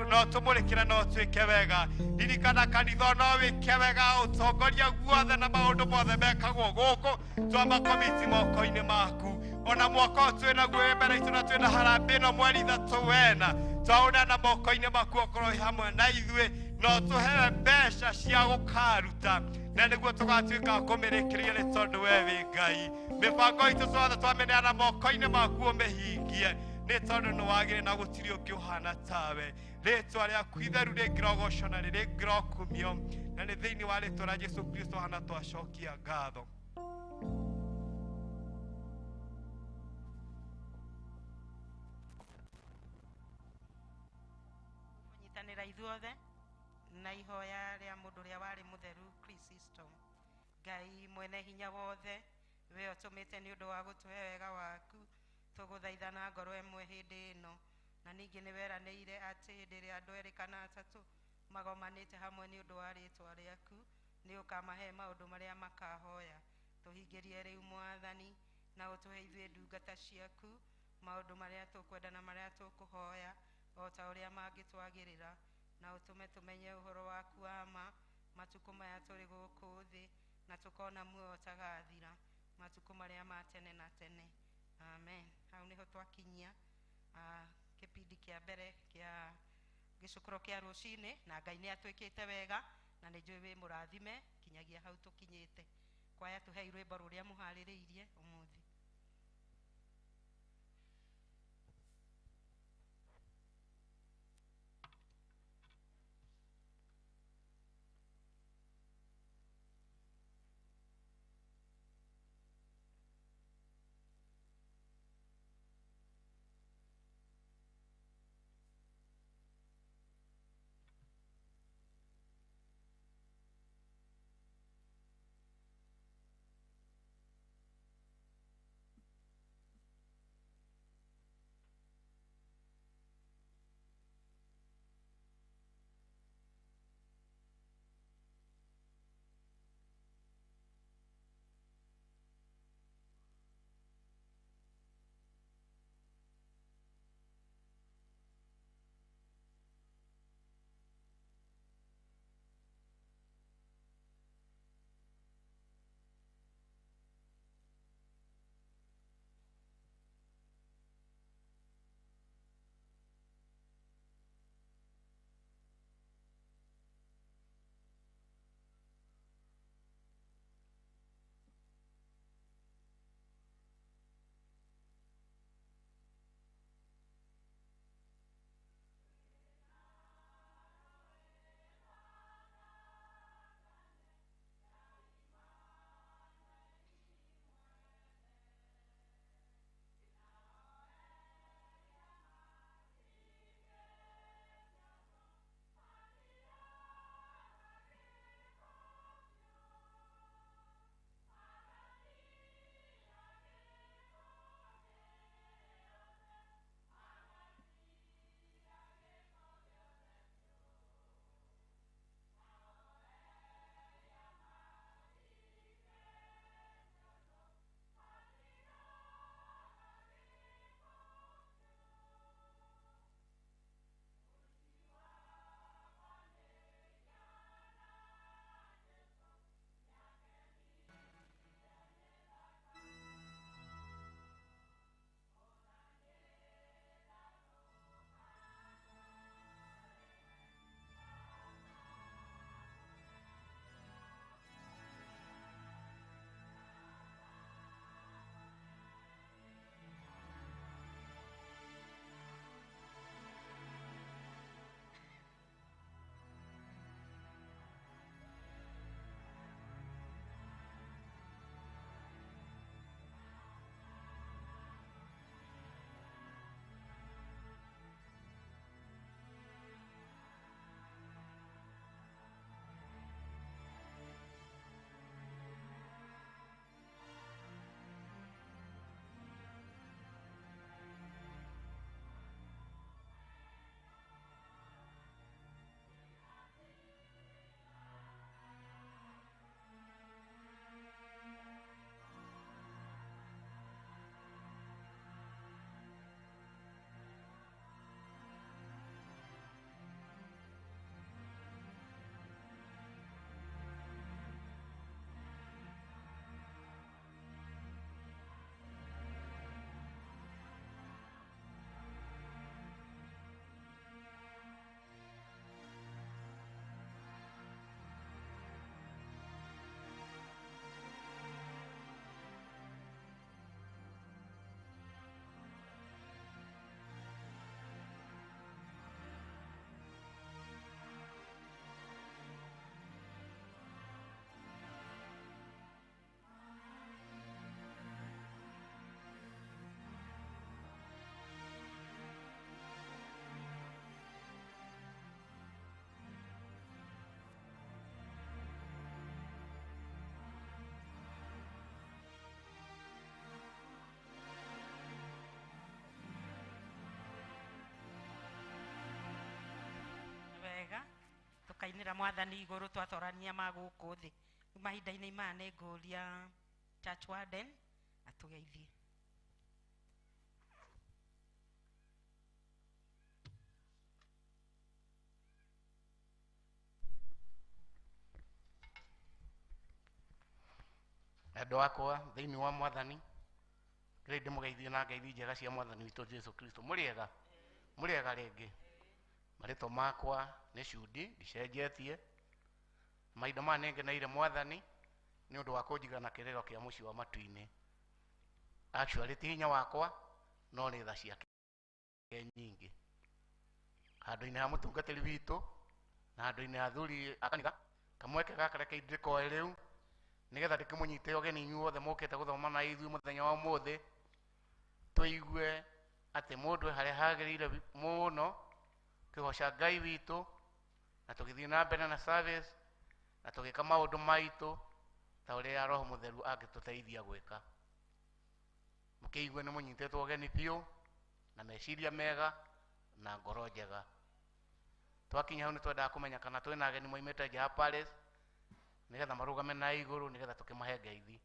no tũmũrĩkĩre no twĩke wega ririkana kanitha no wĩke wega ũtongoria guothe na maũndũ mothe mekagwo gũkũ twamakomiti moko-inĩ maku ona mwaka ũyũ twĩ naguo mbere itũ na twĩ na harambĩ ĩno mweri 3 wena twaũneana moko-inĩ maku okorwo hamwe na ithuĩ no tũhewe mbeca cia gũkaruta na nĩguo tũgatuĩka kũmĩrĩkĩria nĩ tondũ we wĩ Ngai mĩbango itũ twothe twamĩneana moko-inĩ maku ũmĩhingie nĩ tondũ nĩ wagĩrĩire na gũtirĩ ũngĩ ũhana tawe rĩtwa rĩaku itheru rĩngĩrogocwo na rĩngĩrokumio na nĩ thĩinĩ wa rĩtwa rĩa Jesũ Kristo hana twacokia ngatho
kũnyitanĩra ithuothe na ihoya rĩa mũndũ ũrĩa warĩ mũtheru Chrysostom. Ngai mwene hinya wothe, we ũtũmĩte nĩ ũndũ wa gũtũhe wega waku, tũgũthaitha na ngoro ĩmwe hĩndĩ ĩno, na ningĩ nĩ weranĩire atĩ hĩndĩ ĩrĩa andũ erĩ kana atatũ magomanĩte hamwe nĩ ũndũ wa rĩĩtwa rĩaku, nĩ ũkamahe maũndũ marĩa makahoya. Tũhingĩrie rĩu Mwathani, na ũtũhe ithuĩ ndungata ciaku maũndũ marĩa tũkwenda na marĩa tũkũhoya, o ta ũrĩa mangĩtwagĩrĩra, na ũtũme tũmenye ũhoro waku wa ma matukũ maya tũrĩ gũkũ thĩ, na tũkona muoyo tagathira matukũ marĩa ma tene na tene. Amen. Hau nĩho twakinyia kĩpindi kĩa mbere kĩa gĩcũkũro kĩa rũcinĩ, na Ngai nĩ atwĩkĩte wega, na nĩ njũĩ wĩ mũrathime kinyagia hau tũkinyĩte. Kwaya tũhei rwĩmbo rũrĩa mũharĩrĩirie ũmũthĩ. tũkainĩra mwathani igũrũ twatorania ma gũkũ thĩ. Mahinda-inĩ maya nĩ ngũria church warden atũgeithie.
Andũ akwa thĩinĩ wa mwathani kĩrĩ ndĩmũgeithie na ngeithi njega cia mwathani witũ Jesu Kristo. Mũrĩega rĩngĩ. Marĩtwa makwa nĩ Cudi ndicenjetie. Mahinda maya nĩngeneire mwathani nĩ ũndũ wa kũnjigana kĩrĩro kĩa mũciĩ wa matu-inĩ. Actually ti hinya wakwa no nĩ tha ciake nyingĩ. Handũ-inĩ ha mũtungatĩri witũ na handũ-inĩ ha athuri a kanitha, kamweke gaka reke ndĩkoe rĩu nĩgetha ndĩkĩmũnyite ũgeni inyuothe mũkĩte gũthoma na ithuĩ mũthenya wa ũmũthĩ, tũigue atĩ mũndũ harĩa hagĩrĩire mũno kĩgoca Ngai witũ na tũgĩthiĩ na mbere na service na tũgĩka maũndũ maitũ ta ũrĩa Roho Mũtheru angĩtũteithia gwĩka. Mũkĩigue nĩ mũnyitetwo ũgeni biũ na meciria mega na ngoro njega. Twakinya hau nĩ twendaga kũmenya kana twĩna ageni moimĩte nja ya palace nĩgetha marũgame na igũrũ nĩgetha tũkĩmahe ngeithi.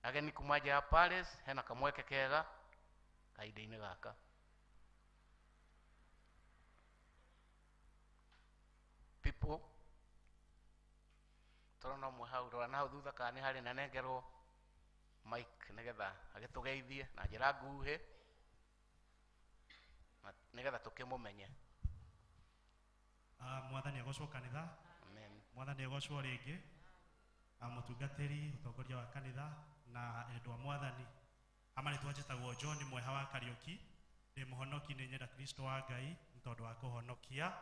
Ageni kuma nja ya palace hena kamweke kega kahinda-inĩ gaka. People tũrona ũmwe hau, rora na hau thutha kana nĩ harĩ na nengerwo Mike nĩgetha agĩtũgeithie na njĩra nguhĩ nĩgetha tũkĩmũmenye.
Mwathani agocwo kanitha.
Amen.
Mwathani agocwo rĩngĩ. Mũtungatĩri ũtongoria wa kanitha na endwa mwathani. Amarĩtwa njĩtagwo John Mweha wa Kariũki. Ndĩ mũhonoki nĩ nyenda Kristo wa Ngai nĩ tondũ wa kũhonokia.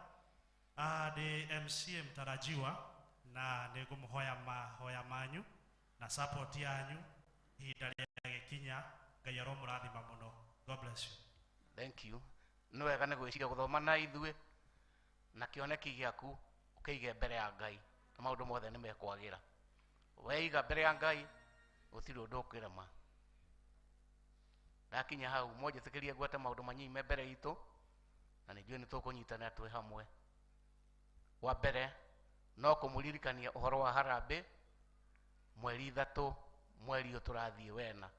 Ndĩ MC mtarajiwa na nĩ ngũmũhoya mahoya manyu na support yanyu ihinda rĩagĩkinya. Ngai aromũrathima mũno. God bless you.
Thank you. Nĩ wega nĩ gwĩciria gũthoma na ithuĩ na kĩoneki gĩaku ũkĩige mbere ya Ngai na maũndũ mothe nĩ mekwagĩra. Weiga mbere ya Ngai gũtirĩ ũndũ ũkĩrema. Ndakinya hau mũnjĩtĩkĩrie gwete maũndũ manyime mbere itũ na nĩnjũĩ nĩ tũkũnyitanĩra twĩ hamwe. Wa mbere no kũmũririkania ũhoro wa harambĩ mweri 3 mweri ũyũ tũrathiĩ wena.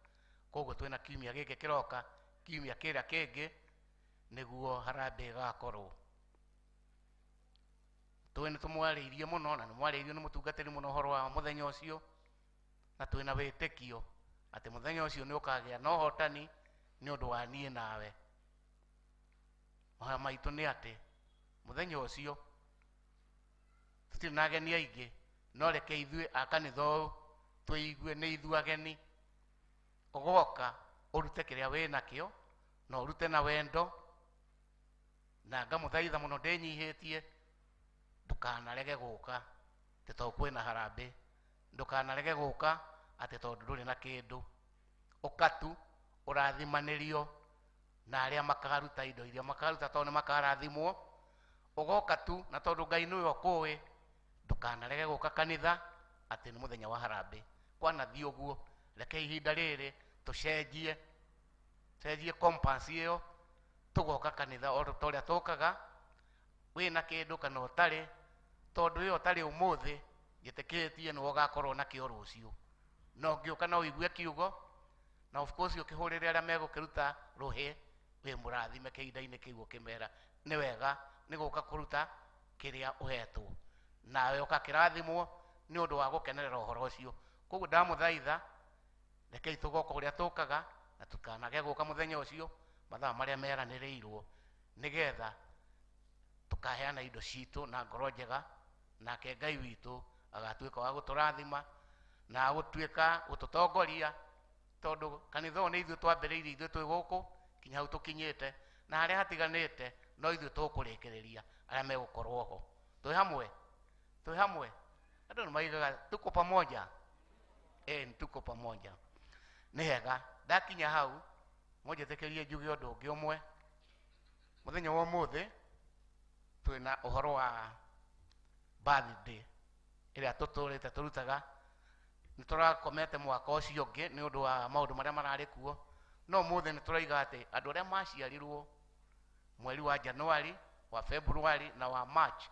Koguo twĩna kiumia gĩkĩ kĩroka, kiumia kĩrĩa kĩngĩ nĩguo harambĩ ĩgakorwo. Tũĩ nĩ tũmwarĩirie mũno na nĩ mwarĩirio nĩ mũtungatĩri mũno ũhoro wa mũthenya ũcio na twĩna wĩtĩkio atĩ mũthenya ũcio nĩ ũkagĩa na ũhotani nĩ ũndũ wa niĩ nawe. Mahoya maitũ nĩ atĩ mũthenya ũcio tũtirĩ na ageni aingĩ no reke ithuĩ a kanitha ũyũ twĩigue nĩ ithuĩ ageni. Ũgoka ũrute kĩrĩa wĩ nakĩo na ũrute na wendo na ngamũthaitha mũno ndĩnyihĩtie ndũkanarege gũka atĩ tondũ kwĩna harambĩ. Ndũkanarege gũka atĩ tondũ ndũrĩ na kĩndũ. Ũka tu ũrathimanĩrio na arĩa makaruta indo iria makaruta tondũ nĩ makarathimwo. Ũgoka tu na tondũ Ngai nĩwe ũkũĩ. Ndũkanarege gũka kanitha atĩ nĩ mũthenya wa harambĩ. Kwanathiĩ ũguo reke ihinda rĩrĩ tũcenjie compass ĩyo tũgoka kanitha o ta ũrĩa tũkaga wĩna kĩndũ kana ũtarĩ, tondũ ĩyo ũtarĩ ũmũthĩ njĩtĩkĩtie nĩwe ũgakorwo nakĩo rũciũ. Na ũngĩũka na ũigue kiugo na of course ũkĩhũrĩre arĩa megũkĩruta rũhĩ wĩ mũrathime kĩhinda-inĩ kĩu ũkĩmera nĩ wega nĩ gũka kũruta kĩrĩa ũhetwo nawe ũgakĩrathimwo nĩ ũndũ wa gũkenerera ũhoro ũcio. Koguo ndamũthaitha rekei tũgoka ũrĩa tũkaga na tũkanage gũka mũthenya ũcio mathaa marĩa meranĩrĩirwo nĩgetha tũkaheana indo citũ na ngoro njega nake Ngai witũ agatuĩka wa gũtũrathima na gũtuĩka gũtũtongoria tondũ kanitha ũyũ nĩ ithuĩ twambĩrĩirie ithuĩ twĩ gũkũ kinya hau tũkinyĩte na harĩa hatiganĩte no ithuĩ tũkũrĩkĩrĩria arĩa megũkorwo ho. Twĩ hamwe andũ nĩ maigaga tuko pamoja. Tuko pamoja. Nĩ hega ndakinya hau mũnjĩtĩkĩrie njuge ũndũ ũngĩ ũmwe. Mũthenya wa ũmũthĩ twĩna ũhoro wa birthday ĩrĩa tũtũrĩte tũrutaga. Nĩ tũrakomete mwaka ũcio ũngĩ nĩ ũndũ wa maũndũ marĩa mararĩ kuo, no ũmũthĩ nĩ tũraiga atĩ andũ arĩa maciarirwo mweri wa Januari, wa February na wa March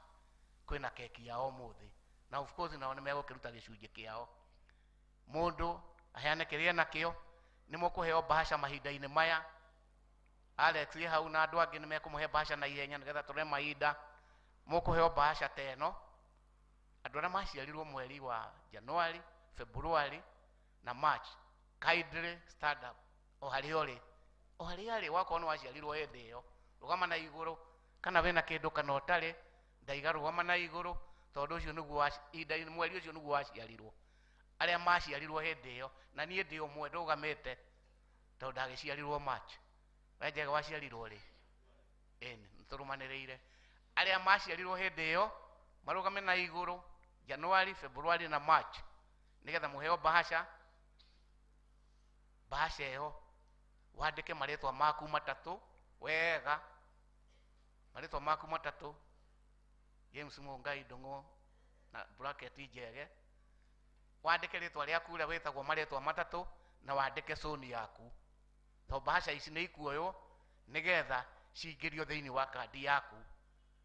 kwina keki yao muthi na of course nao nimegukiruta gicunji kiao mundu aheane kiria nakio nimukuheo bahasha mahinda-ini maya Alex ye hau na andu angi nimekumuhe bahasha na ihenya nigetha tule mahinda mukuheo bahasha teno andu aria maciarirwo mweri wa January February na March kindly stand up o hari wako ni waciarirwo hindi iyo rugama na iguru kana wena kindu kana utari ndaiga rugama na iguru tondu ucio niguo mweri ucio niguo waciarirwo aria maciarirwo hindi iyo na nie ndi umwe ndugamite tondu ndagiciarirwo March wenjega waciarirwo ri nturumaniriire aria maciarirwo hindi iyo marugame na iguru January February na March nigetha muheo bahasha iyo wandike maritwa maku matatu wega maritwa maku matatu James Mungai Ndungu na bracket njege wandike ritwa riaku uria witagwo maritwa matatu na wandike soni yaku to bahasha ici ni ikuoyo nigetha cingirio thiini wa kandi yaku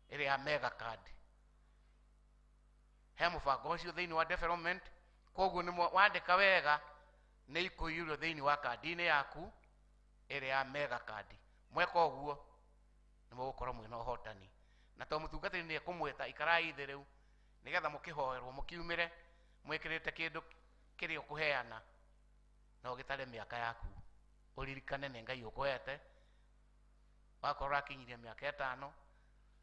iri ya mega card he mubango ucio thiini wa development koguo ni wandika wega ni ikuirio thiini wa kandi-ini yaku iri ya mega card mweka uguo ni mugukorwo mwina uhotani na to mutungatiri ni ekumweta ikarai thi riu nigetha mukihoerwo mukiumire mwikirite kindu kiri ukuheana no gitare miaka yaku uririkane ni Ngai ukuhete wakorwo akinyirie miaka 5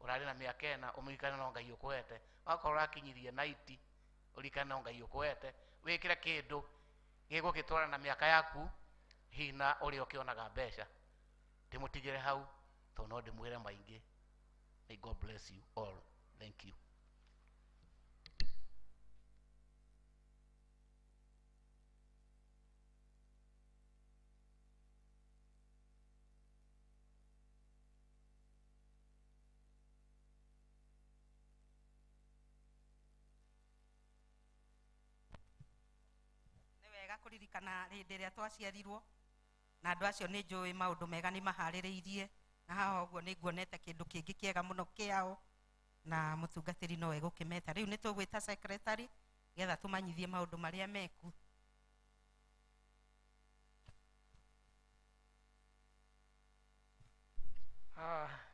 urari na miaka 4 umirikane no Ngai ukuhete wakorwo akinyirie 90 uririkane no Ngai ukuhete wikire kindu gigukitwara na miaka yaku hina uri ukionaga mbeca ndimutigire hau to no ndimwire maingi. May God bless you all. Thank you.
Kuririkana hĩndĩ ĩrĩa twaciarirwo na andũ acio nĩ njũĩ maũndũ mega nĩ maharĩrĩirie na haha ũguo nĩ nguonete kĩndũ kĩngĩ kĩega mũno kĩao na mũtungatĩri no egũkĩmeta rĩu nĩ tũgwĩta secretary getha tũmanyithie maũndũ marĩa meku.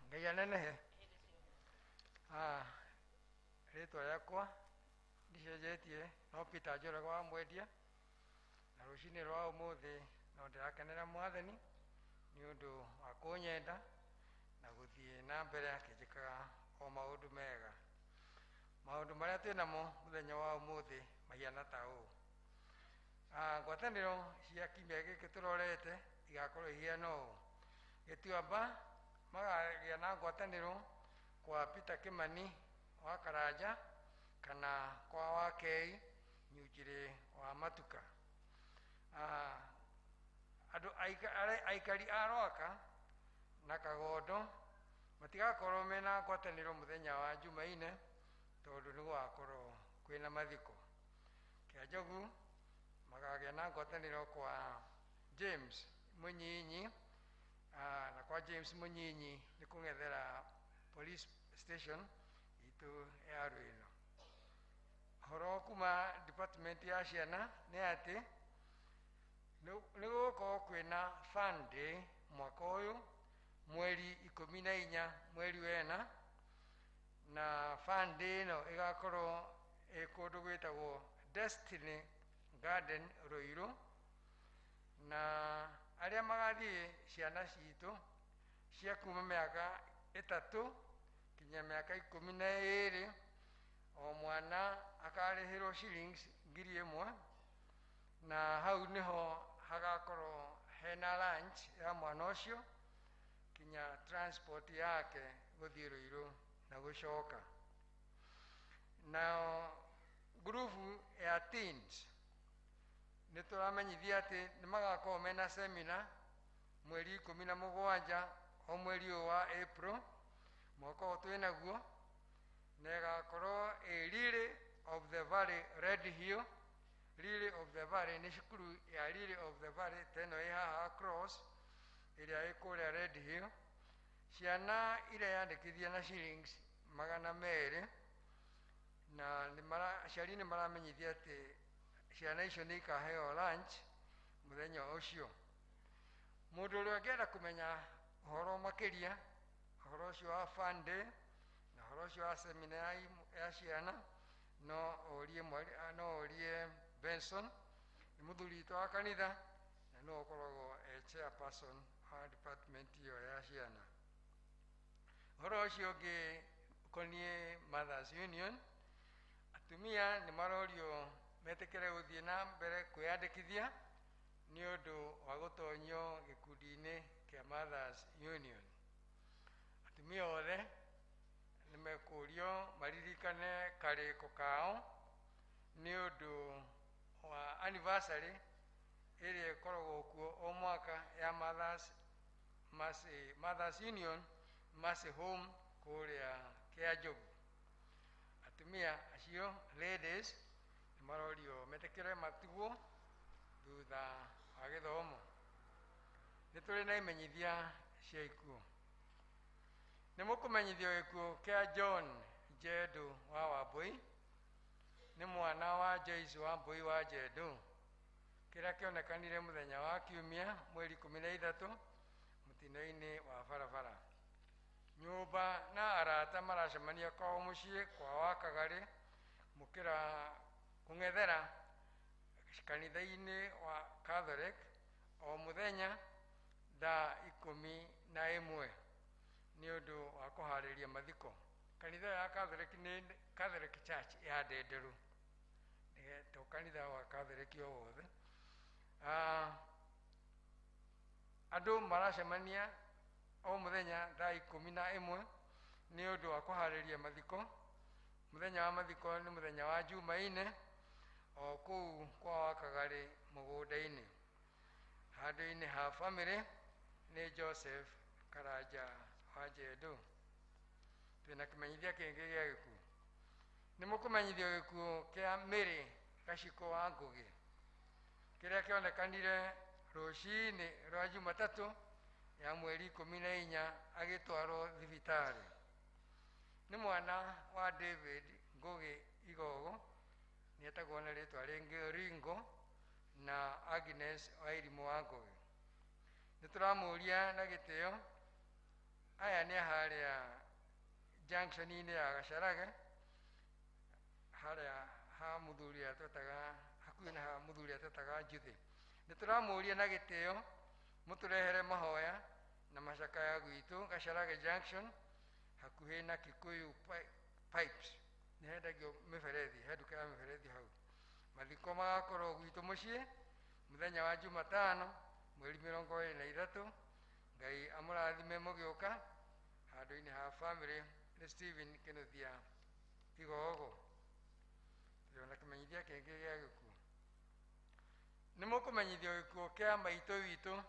Ngai anenehe rĩtwa rĩakwa ndicenjetie no Peter Njoroge wa Mwendia na rucini rwa umuthi no ndirakenera mwathani ni undu wa kunyenda na guthie na mbere akijikaga o maundu mega maundu maria twinamo muthenya wa umuthi mahiana ta uu ngwataniro cia kiumia giki turorete igakorwo ihiana uu Gituamba magagia na ngwataniro kwa Peter Kimani wa Karanja kana kwa Wakei Nyujire wa Matuka andu aikari a Rwaka na Kagondo matigakorwo mena ngwataniro muthenya wa Jumaine tondu ni gwakorwo kwina mathiko Kianjogu magagia na ngwataniro kwa James Munyinyi na kwa James Munyinyi ni kungethera police station itu ya Rwino horo kuma department ya ciana ni ati ni gukorwo kwina fun day mwaka uyu mweri 14 mweri wena na fun day no igakorwo ikundu gwitagwo Destiny Garden Ruiru na aria magathie ciana citu cia kuma miaka 3 kinya miaka 12 o mwana akarihirwo shillings 1,000 na hau niho hagakorwo hena lunch ya mwana ucio kinya transport yake guthie Ruiru na gucoka na grupu ya teens nituramenyithia ati ni magakorwo mena seminar mweri 17 o mweri wa April mwaka uyu twinaguo na igakorwo Lily of the Valley Red Hill. Lily of the Valley ni cukuru ya Lily of the Valley teno ihaha cross iria ikuria Red Hill. Ciana iria yandikithia na shillings 200 na aciari nĩ maramenyithia atĩ ciana icio nĩ ikaheo lunch mũthenya ũcio. Mũndũ ũrĩa angĩenda kũmenya ũhoro makĩria ũhoro ũcio wa fun day na ũhoro ũcio wa semina ya ciana no ũrie Benson, nĩ mũthuri witũ wa kanitha na no ũkoragwo chairperson wa department ĩyo ya ciana. Ũhoro ũcio ũngĩ ũkoniĩ Mothers Union, atumia nĩ marorio metĩkĩre gũthiĩ na mbere kwĩyandĩkithia nĩ ũndũ wa gũtonyio gĩkundi-inĩ kĩa Mothers Union. Atumia othe nĩ mekũrio maririkane karĩko kao nĩ ũndũ wa anniversary ĩrĩa ĩkoragwo kuo o mwaka ya Mothers Union Mercy Home kũrĩa Kĩanjũgu. Atumia acio ladies nĩ marorio metĩkĩre matigwo thutha wa gĩthomo. Nĩ tũrĩ na imenyithia cia ikuũ. Nĩ mũkũmenyithio gĩkuũ kĩa John Njendu wa Wambui, nĩ mwana wa Joyce Wambui wa Njendu, kĩrĩa kĩonekanire mũthenya wa Kiumia mweri 13 mũtino-inĩ wa barabara. Nyũmba na arata maracemania kwao mũciĩ kwa Wakagarĩ mũkĩra kũng'ethera kanitha-inĩ wa Catholic o mũthenya thaa 11 nĩ ũndũ wa kũharĩria mathiko. Kanitha ya Catholic nĩ Catholic Church ya Ndenderu, to kanitha wa Catholic o wothe. Andũ maracemania o mũthenya thaa 11 nĩ ũndũ wa kũharĩria mathiko. Mũthenya wa mathiko nĩ mũthenya wa Jumaine o kũu kwa Wakagarĩ mũgũnda-inĩ. Handũ-inĩ ha family nĩ Joseph Karanja wa Njendu. Twĩna kĩmenyithia kĩngĩ gĩa gĩkuũ. Nĩ mũkũmenyithio gĩkuũ kĩa Mary Gaciko wa Ngũgĩ, kĩrĩa kĩonekanire rũciinĩ rwa Jumatatũ ya mweri 14 agĩtwarwo thibitarĩ. Nĩ mwana wa David Ngũgĩ Igogo, nĩ etagwo na rĩtwa rĩngĩ Ringo, na Agnes Wairimũ wa Ngũgĩ. Nĩ tũramũria na gĩtĩo, aya nĩ harĩa junction-inĩ ya Gacarage, harĩa ha mũthuri ũrĩa twetaga hakuhĩ na ha mũthuri ũrĩa twetaga Njuthi. Nĩ tũramũria na gĩtĩo mũtũrehere mahoya na macakaya gwitũ Gacarage Junction hakuhĩ na Kikuyu Pipes. Nĩ hendagio mĩberethi, he nduka ya mĩberethi hau. Mathiko magakorwo gwitũ mũciĩ mũthenya wa Jumatano mweri 23. Ngai amũrathime mũgĩũka. Handũ-inĩ ha family nĩ Stephen Kĩnuthia Igogo. Tũrĩ kĩmenyithia kĩngĩ gĩa gĩkuũ. Nĩ mũkũmenyithio gĩkuũ kĩa maitũ witũ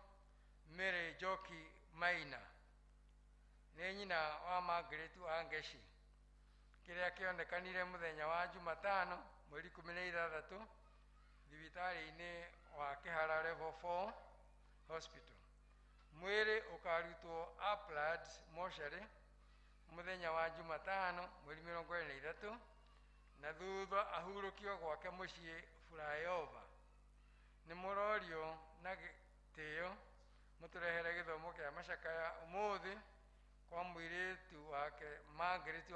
Mary Njoki Maina, nĩ nyina wa Margaret wa Ngeci, kĩrĩa kĩonekanire mũthenya wa Jumatano mweri 16 thibitarĩ-inĩ wa Kĩhara Level 4 Hospital. Mwĩrĩ ũkarutwo Uplands Mortuary mũthenya wa Jumatano mweri 23 na thutha ahurũkio gwake mũciĩ Flyover. Nĩ mũrorio na gĩtĩo mũtũrehere gĩthomo kĩa macakaya ũmũthĩ kwa mũirĩtu wake Margaret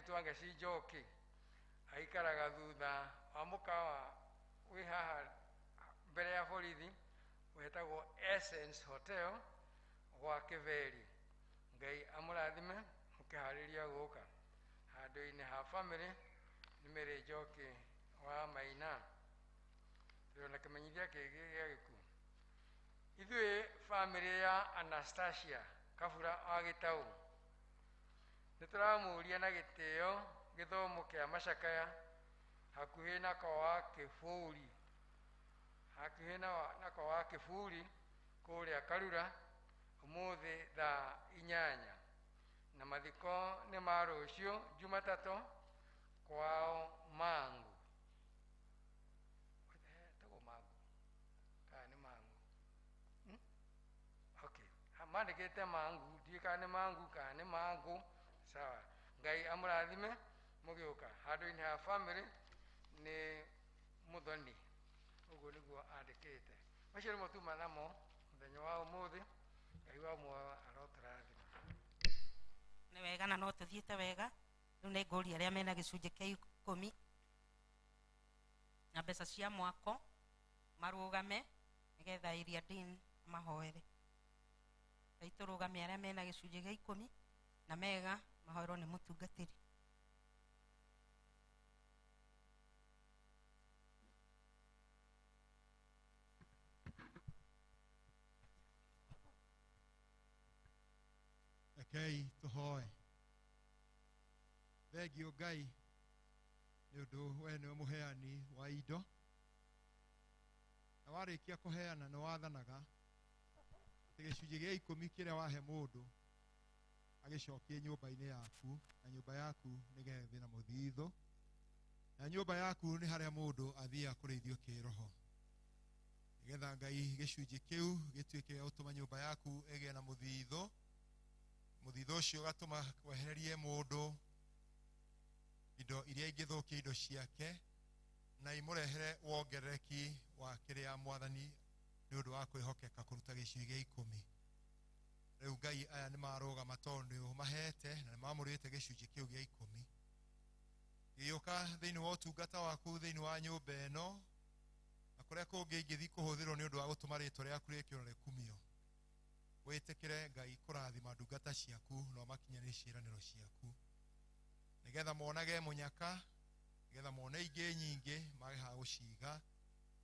wa Ngeci Njoki, aikaraga thutha wa mũkawa wĩ haha mbere ya borithi wetagwo Essence Hotel gwa Kĩveri. Ngai amũrathime mũkĩharĩria gũka. Handũ-inĩ ha family nĩ Mary Njoki wa Maina. Tũrĩ kĩmenyithia kĩngĩ gĩa gĩkuũ. Ithuĩ family ya Anastasia Kabura wa Gĩtaũ nĩ tũramũria na gĩtĩo gĩthomo kĩa macakaya hakuhĩ na kwa Kĩbũri, hakuhĩ na kwa Kĩbũri kũrĩa Karura ũmũthĩ thaa 8, na mathiko nĩ ma rũciũ Jumatatũ kwao Mangu. Mandĩkĩte Mangu, ndiũĩ kana nĩ Mangu kana nĩ Mangu. Sawa, Ngai amũrathime mũgĩũka handũ-inĩ ha family nĩ mũthoni. Ũguo nĩguo andĩkĩte. Macio nĩmo tuma namo mũthenya wa ũmũthĩ. Ngai wa muoyo arotũrathima.
Nĩ wega na no tũthiĩte wega. Rĩu nĩ ngũria arĩa mena gĩcunjĩ kĩa 10 na mbeca cia mwako marũgame nĩgetha iria din mahoere. Ngai tũrũgame arĩa mena gĩcunjĩ gĩa 10 na mega mahoerwo nĩ mũtungatĩri.
Rekei tũhoe. Thengio Ngai nĩ ũndũ we nĩwe mũheani wa indo, na warĩkia kũheana nĩ wathanaga atĩ gĩcunjĩ gĩa 10 kĩrĩa wahe mũndũ agĩcokie nyũmba-inĩ yaku, na nyũmba yaku nĩ gethi na mũthithũ, na nyũmba yaku nĩ harĩa mũndũ athiaga kũrĩithio kĩroho, nĩgetha Ngai gĩcunjĩ kĩu gĩtuĩke gĩa gũtũma nyũmba yaku ĩgĩe na mũthithũ. Mũthithũ ũcio ũgatũma wehererie mũndũ indo iria ingĩthũkia indo ciake na imũrehere wongerereki wa kĩrĩa Mwathani nĩ ũndũ wa kwĩhokeka kũruta gĩcunjĩ gĩa 10. Rĩu Ngai aya nĩ marũgama tondũ nĩ ũmahete na nĩ mamũrĩte gĩcunjĩ kĩu gĩa 10. Gĩũka thĩinĩ wa ũtungata waku thĩinĩ wa nyũmba ĩno na kũrĩa kũngĩ ingĩthiĩ kũhũthĩrwo nĩ ũndũ wa gũtũma rĩtwa rĩaku rĩkĩrwo rĩkumio. Wĩtĩkĩre Ngai kũrathima ndungata ciaku na ũmakinyĩrie ciĩranĩro ciaku, nĩgetha monage mũnyaka, nĩgetha mone ingĩ nyingĩ mage ha gũciga,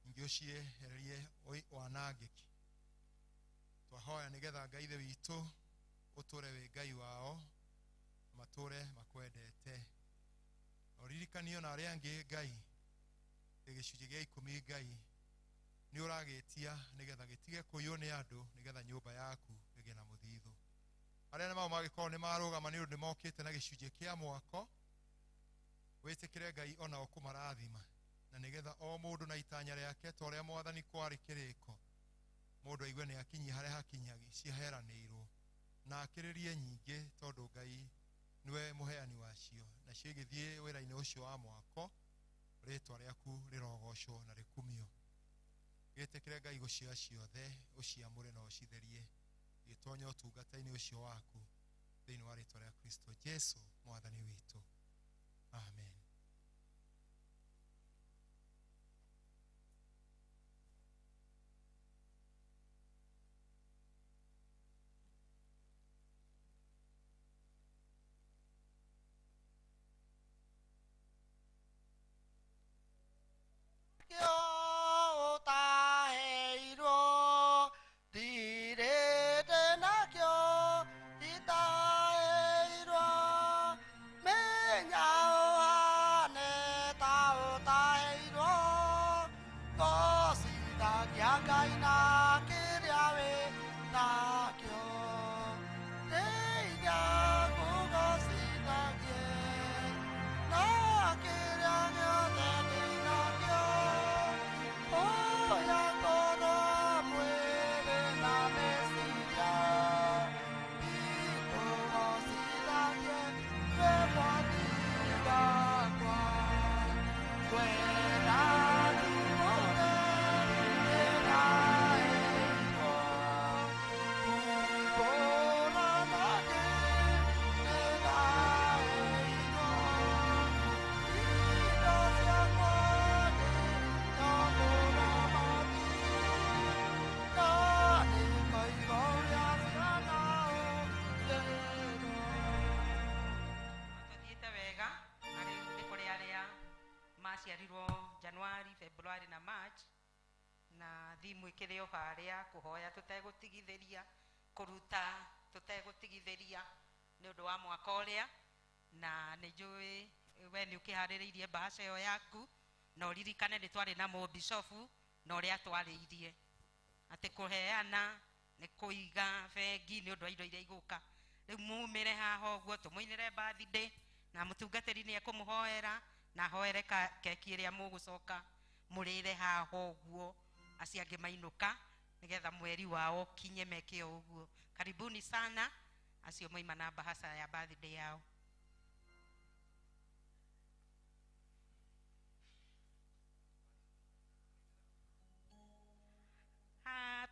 ingĩ ũciehererie wanangĩki. Twahoya nĩgetha Ngai ithe witũ ũtũre wĩ Ngai wao, matũre makwendete. Ũririkanio na arĩa angĩ Ngai, gĩcunjĩ gĩa 10 Ngai nĩ ũragĩtia nĩgetha gĩtige kũiywo nĩ andũ, nĩgetha nyũmba yaku ĩgĩe na mũthithũ. Arĩa nĩ mau magĩkorwo nĩ marũgama nĩ ũndũ mokĩte na gĩcunjĩ kĩa mwako, wĩtĩkĩre Ngai ona o kũmarathima, na nĩgetha o mũndũ na itanya rĩake ta ũrĩa Mwathani kwarĩ kĩrĩko, mũndũ aigue nĩ akinyia harĩa hakinyagi ciaheranĩirwo na akĩrĩrie nyingĩ, tondũ Ngai niwe mũheani wacio, na cio igĩthiĩ wĩra-inĩ ũcio wa mwako, rĩtwa rĩaku rĩrogocwo na rĩkumio. Gĩtĩkĩre Ngai gũcioya ciothe ũciamũre na ũcitherie, gĩtonya ũtungata-inĩ ũcio waku thĩinĩ wa rĩtwa rĩa Kristo Jesu Mwathani witũ. Amen.
February na March na thimu ikĩrĩ o harĩa kũhoya tũtegũtigithĩria, kũruta tũtegũtigithĩria nĩ ũndũ wa mwaka ũrĩa, na nĩ njũĩ we nĩ ũkĩharĩrĩirie mbaca ĩyo yaku, na ũririkane nĩ twarĩ na mũbicobu na ũrĩa twarĩirie atĩ kũheana nĩ kũiga bengi nĩ ũndũ wa indo iria igũka. Rĩu mumĩre haha ũguo tũmũinĩre birthday na mũtungatĩri nĩ ekũmũhoera na hoere keki ĩrĩa mũgũcoka mũrĩre haha ũguo acio angĩ mainũka, nĩgetha mweri wao kinye meke ũguo. Karibuni sana acio moima na bahasha ya birthday yao.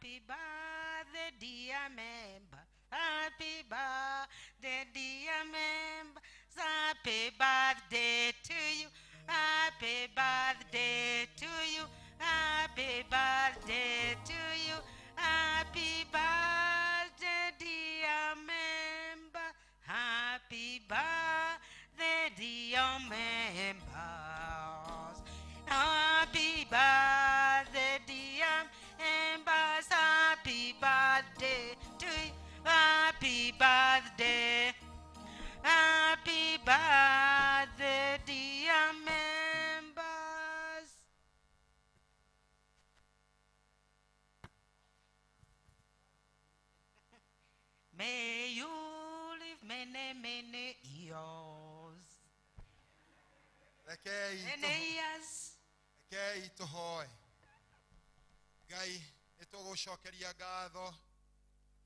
Happy birthday, dear member. Happy birthday, dear member. Happy birthday to you. Happy birthday to you. Happy birthday to you. Happy birthday, dear member. Happy birthday, dear members. Happy birthday, dear members. Happy birthday to you. Happy birthday. Happy birthday, dear members. May you live many, many years. Many years.
Rekei tũhoe. Ngai nĩtũgũcokeria ngatho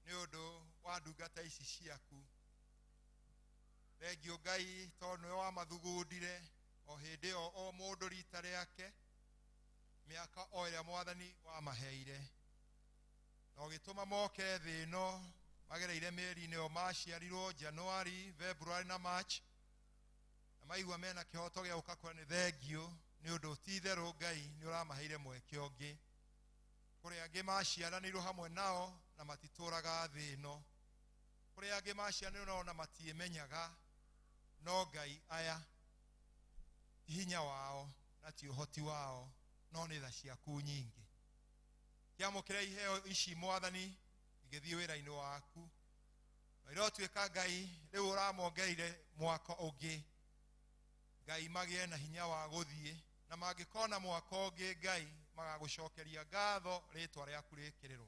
nĩ ũndũ wa ndungata ici ciaku. Thengio Ngai tondũ nĩwe wamathugundire o hĩndĩ ĩyo o mũndũ rita rĩake mĩaka o ĩrĩa Mwathani wamaheire. Na ũgĩtũma moke thĩ ĩno magereire mĩeri-inĩ ĩyo maciarirwo January, February na March. Na maigua mena kĩhoto gĩa gũka kwa nĩ thengio nĩ ũndũ ti-itherũ Ngai nĩ ũramaheire mweke ũngĩ. Kũrĩ angĩ maciaranĩirwo hamwe nao na matitũraga thĩ ĩno. Kũrĩ angĩ maciaranĩirwo nao na matiĩmenyaga. No Ngai aya ti hinya wao na ti ũhoti wao no nĩ tha ciaku nyingĩ. Kĩamũkĩra iheo ici Mwathani igĩthiĩ wĩra-inĩ waku. Na irotuĩka Ngai rĩu ũramongereire mwaka ũngĩ. Ngai magĩe na hinya wa gũthiĩ na mangĩkona mwaka ũngĩ Ngai magagũcokeria ngatho rĩtwa rĩaku rĩkĩrĩrwo.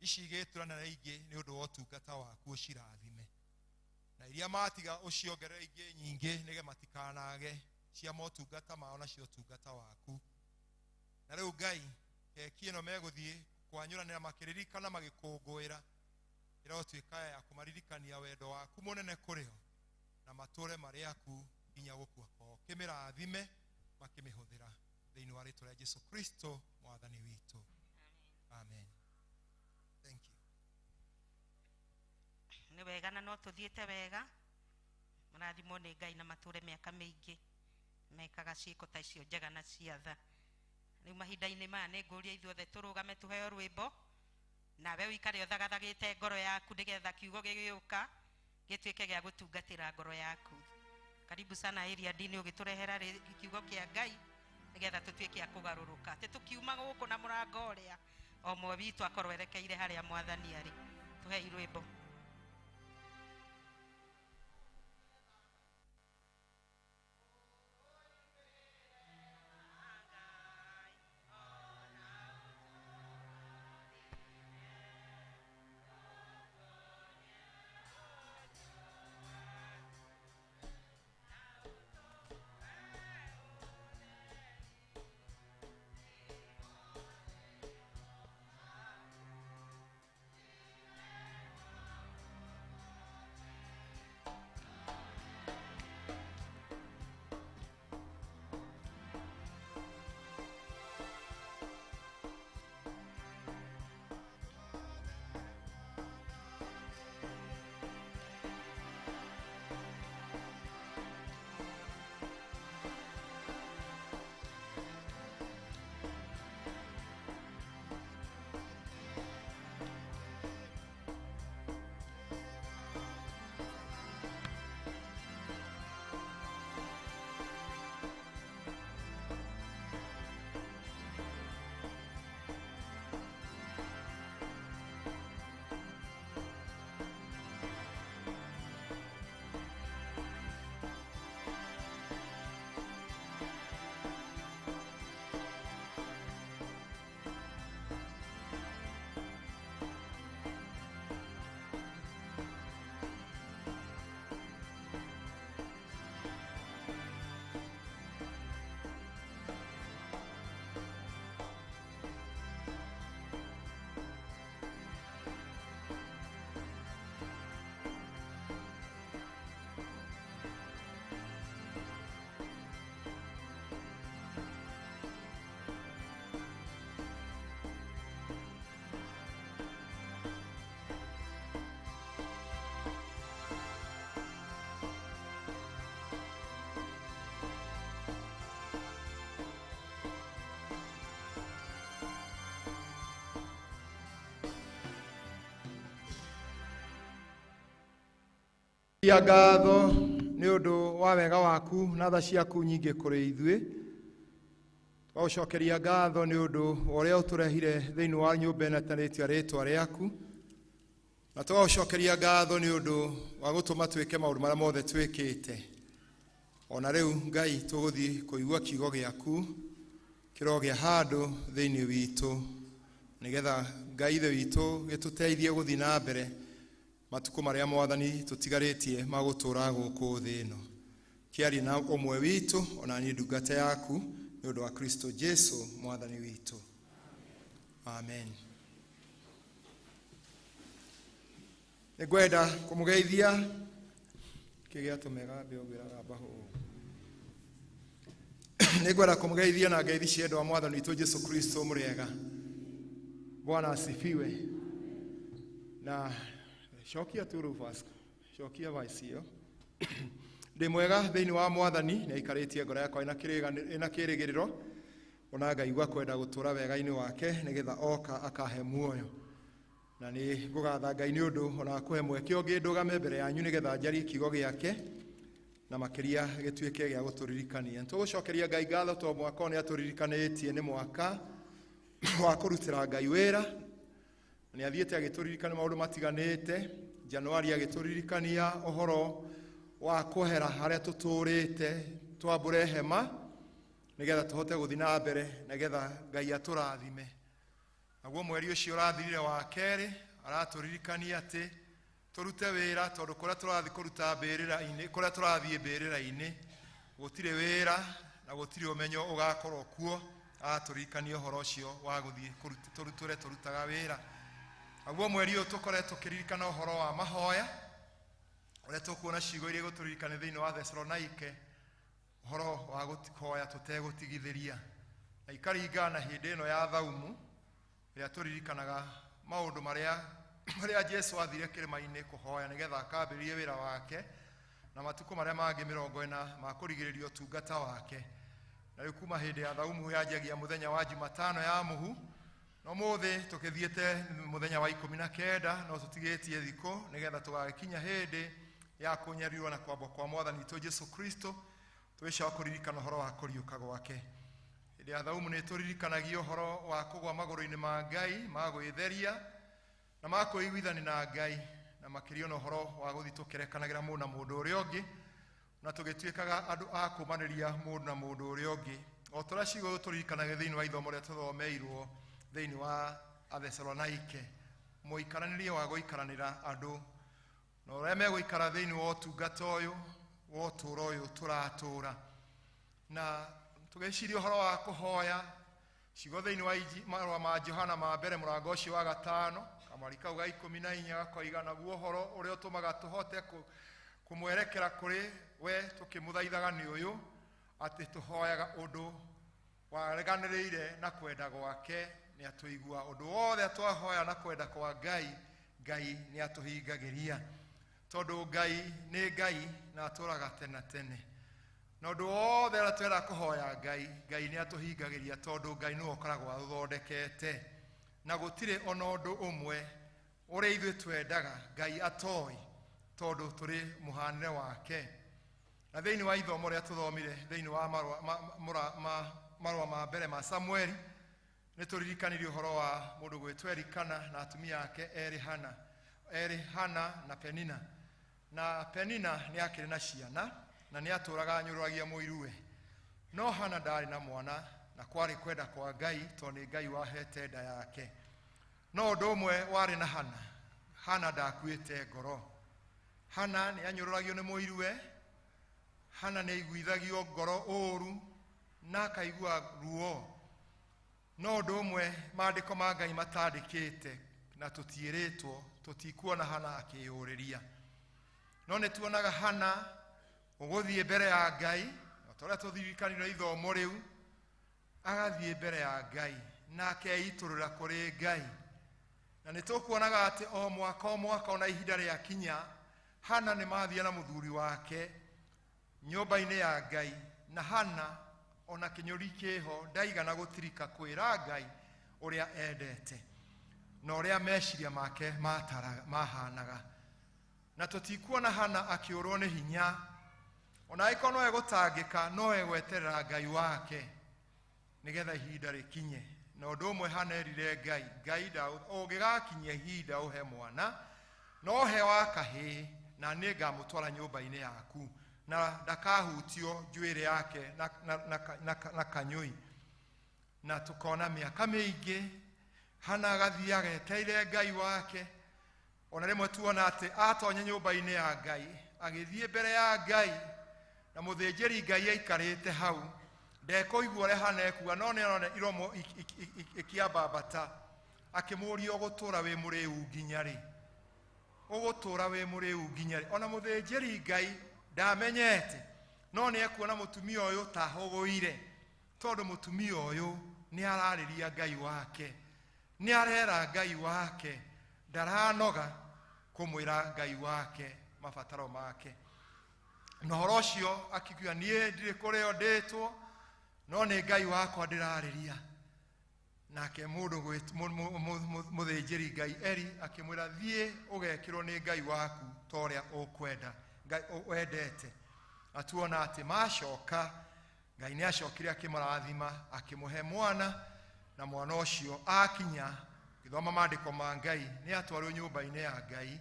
Ici igĩtũrana na ingĩ nĩ ũndũ wa ũtungata waku ũcirathime. Na iria matiga ũciongerere ingĩ nyingĩ nĩge matikanage cia motungata mao na cio ũtungata waku. Na rĩu Ngai keki ĩno megũthiĩ kwanyũranĩra makĩririkana magĩkũngũĩra ĩrotuĩka ya kũmaririkania wendo waku mũnene kũrĩ o na matũre marĩ aku nginya gũkua kwao. Kĩmĩrathime makĩmĩhũthĩra thĩinĩ wa rĩtwa rĩa Jesũ Kristo Mwathani witũ. Amen. Thank you.
Nĩ wega na no tũthiĩte wega. Mũrathimwo nĩ Ngai na matũre mĩaka mĩingĩ mekaga ciĩko ta icio njega na cia tha. Rĩu mahinda-inĩ maya nĩ ngũria ithuothe tũrũgame tũheo rwĩmbo. Nawe ũikare ũthagathagĩte ngoro yaku nĩgetha kiugo gĩgĩũka gĩtuĩke gĩa gũtungatĩra ngoro yaku. Karibu sana area dini ũgĩtũrehera kiugo kĩa Ngai nĩgetha tũtuĩke a kũgarũrũka. Atĩ tũkiuma gũkũ na mũrango ũrĩa o ũmwe witũ akorwo erekeire harĩa Mwathani arĩ. Tũhei rwĩmbo.
Ya ngatho nĩ ũndũ wa wega waku na tha ciaku nyingĩ kũrĩ ithuĩ. Twacokeria ngatho nĩ ũndũ wa ũrĩa ũtũrehire thĩinĩ wa nyũmba ĩno ĩtanĩtio rĩĩtwa rĩaku. Na twacokeria ngatho nĩ ũndũ wa gũtũma twĩke maũndũ marĩa mothe twĩkĩte. Ona rĩu Ngai tũgũthiĩ kũigua kiugo gĩaku kĩrogĩa handũ thĩinĩ witũ, nĩgetha Ngai ithe witũ gĩtũteithie gũthiĩ na mbere matukũ marĩa Mwathani tũtigarĩtie ma gũtũũra gũkũ thĩ ĩno. Kĩarie na ũmwe witũ ona niĩ ndungata yaku nĩ ũndũ wa Kristo Jesu Mwathani witũ. Amen. Nĩngwenda kũmũgeithia kĩgĩatũmega mbĩogwĩraga mbaho. Nĩngwenda kũmũgeithia na ngeithi cia endwa Mwathani witũ Jesu Kristo mũrĩega. Bwana asifiwe. Na shokia tu Rufus, shokia vaisio. Ndĩ mwega thĩinĩ wa Mwathani, nĩ aikarĩtie ngoro yakwa ĩna kĩĩrĩgĩrĩro, ona ngaigua kwenda gũtũũra wega-inĩ wake nĩgetha oka akahe muoyo. Na nĩ ngũgatha Ngai nĩ ũndũ ona kũhe mweke ũngĩ ndũgame mbere yanyu nĩgetha njarie kiugo gĩake na makĩria gĩtuĩke gĩa gũtũririkania. Tũgũcokeria Ngai ngatho tondũ mwaka nĩ atũririkanĩtie nĩ mwaka wa kũrutĩra Ngai wĩra. Nĩ athiĩte agĩtũririkania maũndũ matiganĩte. Januari agĩtũririkania ũhoro wa kũhera harĩa tũtũũrĩte twambũre hema nĩgetha tũhote gũthiĩ na mbere nĩgetha Ngai atũrathime. Naguo mweri ũcio ũrathirire wa kerĩ aratũririkania atĩ tũrute wĩra tondũ kũrĩa tũrathiĩ kũruta mbĩrĩra-inĩ, kũrĩa tũrathiĩ mbĩrĩra-inĩ gũtirĩ wĩra na gũtirĩ ũmenyo ũgakorwo kuo. Aratũririkania ũhoro ũcio wa gũthiĩ tũrutaga wĩra. Naguo mweri ũyũ tũkoretwo tũkĩririkana ũhoro wa mahoya ũrĩa tũkuona ciugo iria gũtũririkania thĩinĩ wa Thessalonica, ũhoro wa kũhoya tũtegũtigithĩria. Na ikaringana na hĩndĩ ĩno ya thaumu ĩrĩa tũririkanaga maũndũ marĩa Jesu athire kĩrĩma-inĩ kũhoya nĩgetha akambĩrĩrie wĩra wake na matukũ marĩa mangĩ 40 ma kũrigĩrĩria ũtungata wake. Na rĩu kuma hĩndĩ ya thaumu yanjagia mũthenya wa Jumatano ya mũhu, no mũthĩ tũkĩthiĩte mũthenya wa 19 no tũtigĩtie thikũ nĩgetha tũgagĩkinya hĩndĩ ya kũnyarirwo na kwamba kwa Mwathani witũ Jesu Kristo, twĩcoka kũririkana ũhoro wa kũriũka gwake. Hĩndĩ ya thaumu nĩ tũririkanagia ũhoro wa kũgwa magũrũ-inĩ ma Ngai, ma gwĩtheria na ma kwĩiguithania na Ngai, na makĩria na ũhoro wa gũthiĩ tũkĩrekanagĩra mũndũ na mũndũ ũrĩa ũngĩ na tũgĩtuĩkaga andũ a kũmanĩria mũndũ na mũndũ ũrĩa ũngĩ. O tũrĩa ciugo tũririkanaga thĩinĩ wa ithomo rĩrĩa tũthomeirwo thĩinĩ wa Athessalonica, mũikaranĩrie wa gũikaranĩra andũ na ũrĩa megũikara thĩinĩ wa ũtungata ũyũ wa ũtũũro ũyũ tũratũũra. Na tũgĩciria ũhoro wa kũhoya ciugo thĩinĩ wa marũa ma Johana ma mbere mũrango ũcio wa 5 kamwari kau ga 14 gakoiga naguo ũhoro ũrĩa ũtũmaga tũhote kũmwerekera kũrĩ we tũkĩmũthaithaga nĩ ũyũ atĩ tũhoyaga ũndũ wareganĩrĩire na kwenda gwake nĩ atũigua. Ũndũ wothe twahoya na kwenda kwa Ngai, Ngai nĩ atũhingagĩria tondũ Ngai nĩ Ngai na atũraga tene tene. Na ũndũ wothe ũrĩa twenda kũhoya Ngai, Ngai nĩ atũhingagĩria tondũ Ngai nĩwe ũkoragwo atũthondekete na gũtirĩ ona ũndũ ũmwe ũrĩa ithuĩ twendaga Ngai atoĩ tondũ tũrĩ mũhanĩre wake. Na thĩinĩ wa ithomo rĩrĩa tũthomire thĩinĩ wa marũa ma mbere ma Samueli nĩ tũririkanirie ũhoro wa mũndũ gwĩtwo Elikana na atumia ake erĩ Hana na Penina. Na Penina nĩ akĩrĩ na ciana na nĩ atũũraga anyũrũragia mũiruwe, no Hana ndarĩ na mwana na kwarĩ kwenda kwa Ngai tondũ nĩ Ngai wahete nda yake. No ũndũ ũmwe warĩ na Hana ndakuĩte ngoro. Hana nĩ anyũrũragio nĩ mũiruwe, Hana nĩ aiguithagio ngoro ũũru na akaigua ruo. No ũndũ ũmwe maandĩko ma Ngai matandĩkĩte na tũtiĩrĩtwo, tũtikuona Hana akĩyũrĩria. No nĩ tuonaga Hana ũgũthiĩ mbere ya Ngai, na tũrĩa tũthirikanire ithomo rĩu, agathiĩ mbere ya Ngai na akeitũrũra kũrĩ Ngai. Na nĩ tũkuonaga atĩ o mwaka ona ihinda rĩa kinya, Hana nĩ mathiĩ na mũthuri wake nyũmba-inĩ ya Ngai, na Hana ona kĩnyũri kĩho ndaigana gũtirika kwĩra Ngai ũrĩa endete na ũrĩa meciria make mahanaga. na tutikuona Hana akiurwo nĩ hinya, ona iko no egũtangĩka no egweterera Ngai wake nigetha ihinda rĩkinye. Na ũndũ ũmwe Hana erire Ngai ũngĩgakinyia ihinda ũhe mwana no he wa kahĩĩ, na nĩ ngamũtwara nyũmba-inĩ yaku na ndakahutio njuĩrĩ yake na kanyũi. Na tukona mĩaka mĩingĩ Hana agathiĩ ageteire Ngai wake. Ona rĩmwe tuona atĩ atonya nyũmba-inĩ ya Ngai, agĩthiĩ mbere ya Ngai na mũthĩnjĩri Ngai aikarĩte hau, ndekũigua ũrĩa Hana ekuga, no nĩarona iromo ikiambambata, akĩmũũria ũgũtũũra wĩ mũrĩu nginya rĩ? Ũgũtũũra wĩ mũrĩu nginya rĩ? Ona mũthĩnjĩri Ngai ndamenyete, no nĩekuona mũtumia ũyũ ta hũgũire, tondũ mũtumia ũyũ nĩ ararĩria Ngai wake, nĩ arera Ngai wake, ndaranoga kũmwĩra Ngai wake mabataro make. Na ũhoro ũcio akiuga niĩ ndirĩ kũrĩa ndĩtwo, no nĩ Ngai wakwa ndĩrarĩria. Nake mũndũ mũthĩnjĩri Ngai Eli akĩmwĩra thiĩ ũgekĩrwo nĩ Ngai waku ta ũrĩa ũkwenda, Ngai wendete. Atuona atĩ macoka, Ngai nĩ acokire akĩmũrathima akĩmũhe mwana, na mwana ũcio akinya gĩthoma maandĩko ma Ngai nĩ atwarwo nyũmba-inĩ ya Ngai,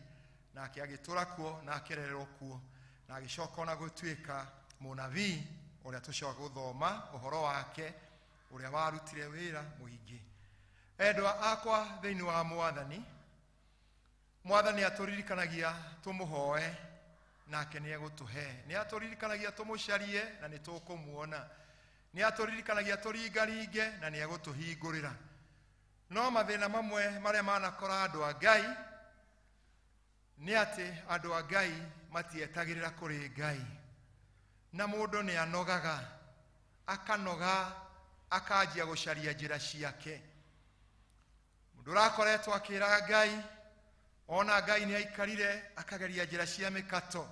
nake agĩtũra kuo na akĩrererwo kuo, na agĩcoka ona gũtuĩka mũnabii ũrĩa tũcoka gũthoma ũhoro wake ũrĩa warutire wĩra mũingĩ. Endwa akwa thĩinĩ wa Mwathani, Mwathani atũririkanagia tũmũhoe nake nĩ egũtũhe, nĩ atũririkanagia tũmũcarie na nĩ tũkũmuona, nĩ atũririkanagia tũringaringe na nĩ egũtũhingũrĩra. No mathĩna mamwe marĩa manakora andũ a Ngai nĩ atĩ andũ a Ngai matietagĩrĩra kũrĩ Ngai, na mũndũ nĩ anogaga, akanoga, akanjia gũcaria njĩra ciake. Mũndũ ũrakoretwo akĩra Ngai, ona Ngai nĩ aikarire akageria njĩra cia mĩkato,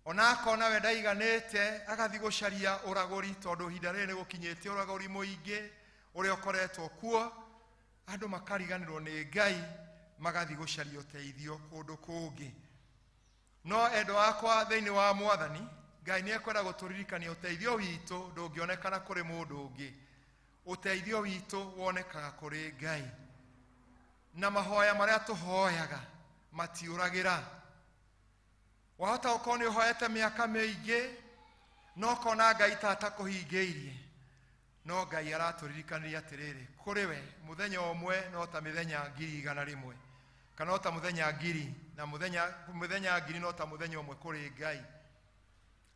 ona akona we ndaiganĩte agathiĩ gũcaria ũragũri, tondũ ihinda rĩrĩ nĩ gũkinyĩte ũragũri mũingĩ ũrĩa ũkoretwo kuo, andũ makariganĩrwo nĩ Ngai magathiĩ gũcaria ũteithio kũndũ kũngĩ. No endwa akwa thĩinĩ wa Mwathani, Ngai nĩ ekwenda gũtũririkania ũteithio witũ ndũngĩonekana kũrĩ mũndũ ũngĩ, ũteithio witũ wonekaga kũrĩ Ngai. Na mahoya marĩa tũhoyaga matiũragĩra. Wahota gũkorwo nĩ ũhoete mĩaka mĩingĩ, no kona Ngai ta atakũhingĩirie, no Ngai aratũririkania atĩrĩrĩ, kũrĩ we mũthenya ũmwe no ta mĩthenya 100,000, kana no ta mũthenya 1000, na mũthenya 1000 no ta mũthenya ũmwe kũrĩ Ngai.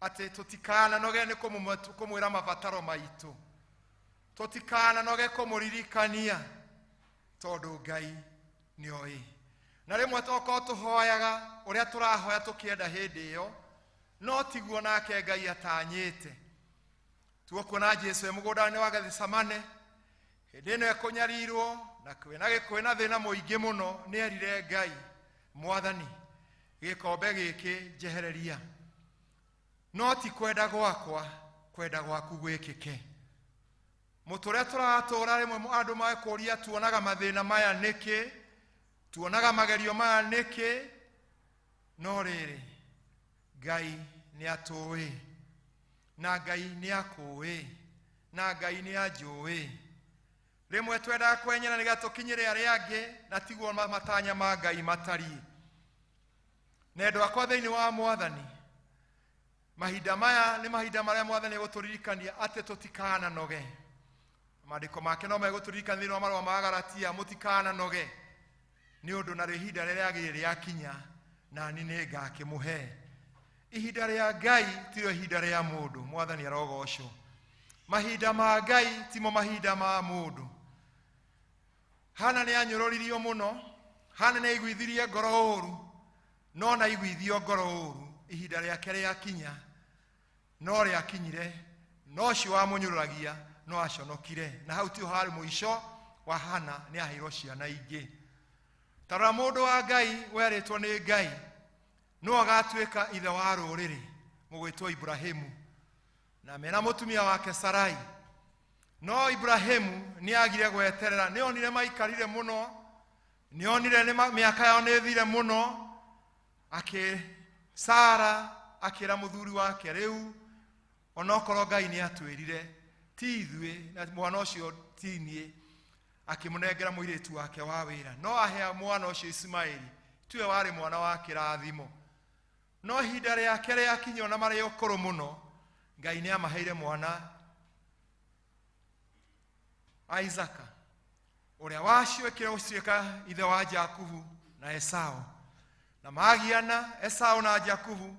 Atĩ tũtikananoge nĩ kũmwĩra mabataro maitũ, tũtikananoge kũmũririkania, tondũ Ngai nĩ oĩ. Na rĩmwe tokorwo tũhoyaga ũrĩa tũrahoya tũkĩenda hĩndĩ ĩyo, no tiguo nake Ngai atanyĩte. Tuokuona Jesu mũgũnda-inĩ wa Gethisemane, hĩndĩ ĩno ekũnyarirwo na kwĩna thĩna mũingĩ mũno, nĩ erire Ngai, Mwathani, gĩkombe gĩkĩ njehereria, no ti kwenda gwakwa, kwenda gwaku gwĩkĩke. Mũtũrĩa tũratũra rĩmwe andũ makũria tuonaga mathĩna maya nĩkĩ, tuonaga magerio maya nĩkĩ, no rĩrĩ Ngai nĩ atũĩ, na Ngai nĩ akũĩ, na Ngai nĩ anjũĩ. Rĩmwe twendaga kwenyera nĩgetha tũkinyĩre arĩa angĩ, na tiguo matanya ma Ngai matariĩ. Na endwa akwa thĩinĩ wa Mwathani, mahinda maya nĩ mahinda marĩa Mwathani egũtũririkania atĩ tũtikananoge. Maandĩko make no megũtũririkania thĩinĩ wa marũa ma Galatia, mũtikananoge, nĩ ũndũ narĩo ihinda rĩrĩa rĩagĩrĩire rĩakinya, na niĩ nĩ ngakĩmũhe. Ihinda rĩa Ngai tiro ihinda rĩa mũndũ. Mwathani arogocwo. Mahinda ma Ngai timo mahinda ma mũndũ. Hana nĩ anyũrũririo mũno, Hana nĩ aiguithirie ngoro ũũru, no na aiguithio ngoro ũũru. Ihinda rĩake rĩakinya, no rĩakinyire, no ũcio wamũnyũrũragia no aconokire, na hau tiho harĩ mũico wa Hana, nĩ aheirwo ciana ingĩ. Tarora mũndũ wa Ngai werĩtwo nĩ Ngai no agatuĩka ithe wa rũrĩrĩ, mũgwĩtwo Ibrahimu, na mena mũtumia wake Sarai. No Ibrahimu nĩ agire gweterera, nĩ onire maikarire mũno, nĩ onire mĩaka yao nĩ thire mũno, Sara akĩra mũthuri wake rĩu onokorwo Ngai nĩ atwĩrire ti ithuĩ na mwana ũcio ti niĩ, akĩmũnengera mũirĩtu wake wa wĩra, no ahea mwana ũcio Ismaeli tiwe warĩ mwana wa kĩrathimo. No ihinda rĩake rĩakinya na marĩ ũkũrũ mũno, Ngai nĩ amaheire mwana Isaka, ũrĩa wacio ũgĩtuĩka ithe wa Jakubu na Esau. Na magiana Esau na Jakubu,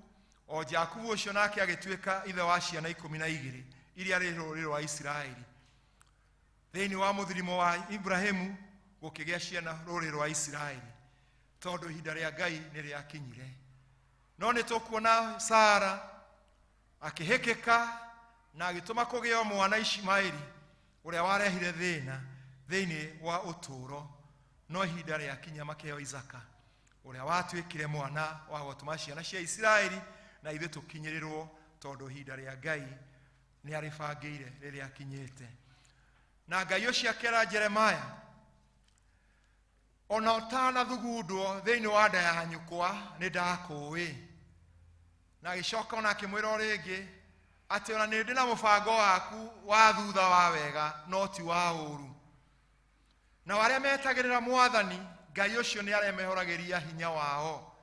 o Jakubu ũcio nake agĩtuĩka ithe wa ciana 12 iria rĩ rũrĩrĩ rwa Isiraeli. Thĩinĩ wa mũthirimo wa Ibrahimu gũkĩgĩa ciana rũrĩrĩ rwa Isiraeli, tondũ ihinda rĩa Ngai nĩ rĩakinyire. No nĩ tũkuona Sara akĩhĩkĩka na agĩtũma kũgĩa mwana Ishmaeli ũrĩa warehire thĩna thĩinĩ wa ũtũũro. No ihinda rĩakinya makĩheo Isaka ũrĩa watuĩkire mwana wa gũtũma ciana cia Isiraeli na ithuĩ tũkinyĩrĩrwo, tondũ ihinda rĩa Ngai nĩ arĩbangĩire rĩrĩa akinyĩte. Na Ngai ũcio akĩra Jeremaya, ona ũtanathugundwo thĩinĩ wa nda ya nyũkwa nĩ ndakũĩ. Na agĩcoka ona akĩmwĩra o rĩngĩ atĩ ona nĩ ndĩ na mũbango waku wa thutha wa wega no ti wa ũũru. Na arĩa metagĩrĩra Mwathani Ngai ũcio nĩ aremehoragĩria hinya wao.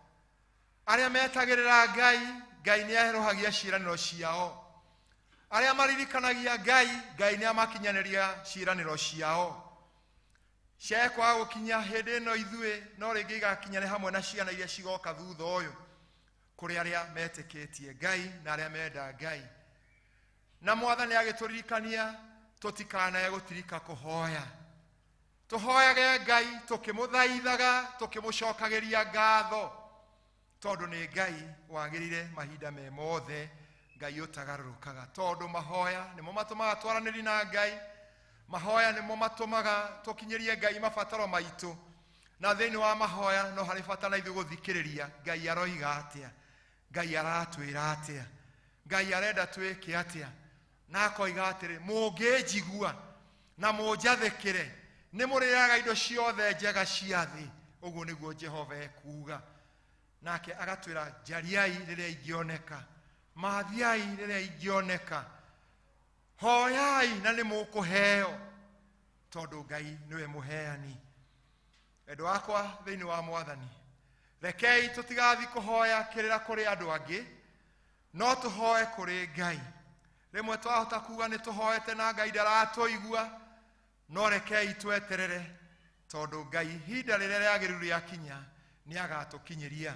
Arĩa metagĩrĩra Ngai, Ngai nĩ aherohagia ciĩranĩro ciao. Arĩa maririkanagia Ngai, Ngai nĩ amakinyanĩria ciĩranĩro ciao. Ciakwa gũkinya hĩndĩ ĩno ithuĩ no rĩngĩ igakinya nĩ hamwe na ciana iria cigoka thutha ũyũ, kũrĩ arĩa metĩkĩtie Ngai na arĩa menda Ngai. Na Mwathani agĩtũririkania tũtikanae gũtirika kũhoya. Tũhoyage Ngai tũkĩmũthaithaga, tũkĩmũcokagĩria ngatho, tondũ nĩ Ngai wagĩrĩire mahinda me mothe, Ngai ũtagarũrũkaga. Tondũ mahoya nĩmo matũmaga twaranĩri na Ngai, mahoya nĩmo matũmaga tũkinyĩrie Ngai mabataro maitũ. Na thĩinĩ wa mahoya no harĩ bata na ithuĩ gũthikĩrĩria Ngai aroiga atĩa, Ngai aratwĩra atĩa, Ngai arenda twĩke atĩa. Na akoiga atĩrĩ, mũngĩnjigua na mũnjathĩkĩre nĩ mũrĩaga indo ciothe njega cia thĩ, ũguo nĩguo Jehova ekuuga. Nake agatwĩra, njariai rĩrĩa ingĩoneka, mathiai rĩrĩa ingĩoneka, hoyai na nĩ mũkũheo, tondũ Ngai nĩwe mũheani. Endwa wakwa thĩinĩ wa Mwathani, rekei tũtigathi kũhoya kĩrĩra kũrĩ andũ angĩ, no tũhoe kũrĩ Ngai. Rĩmwe twahota kuuga nĩ tũhoete na Ngai ndaratũigua, no rekei tweterere, tondũ Ngai ihinda rĩrĩa rĩagĩrĩru rĩakinya nĩ agatũkinyĩria.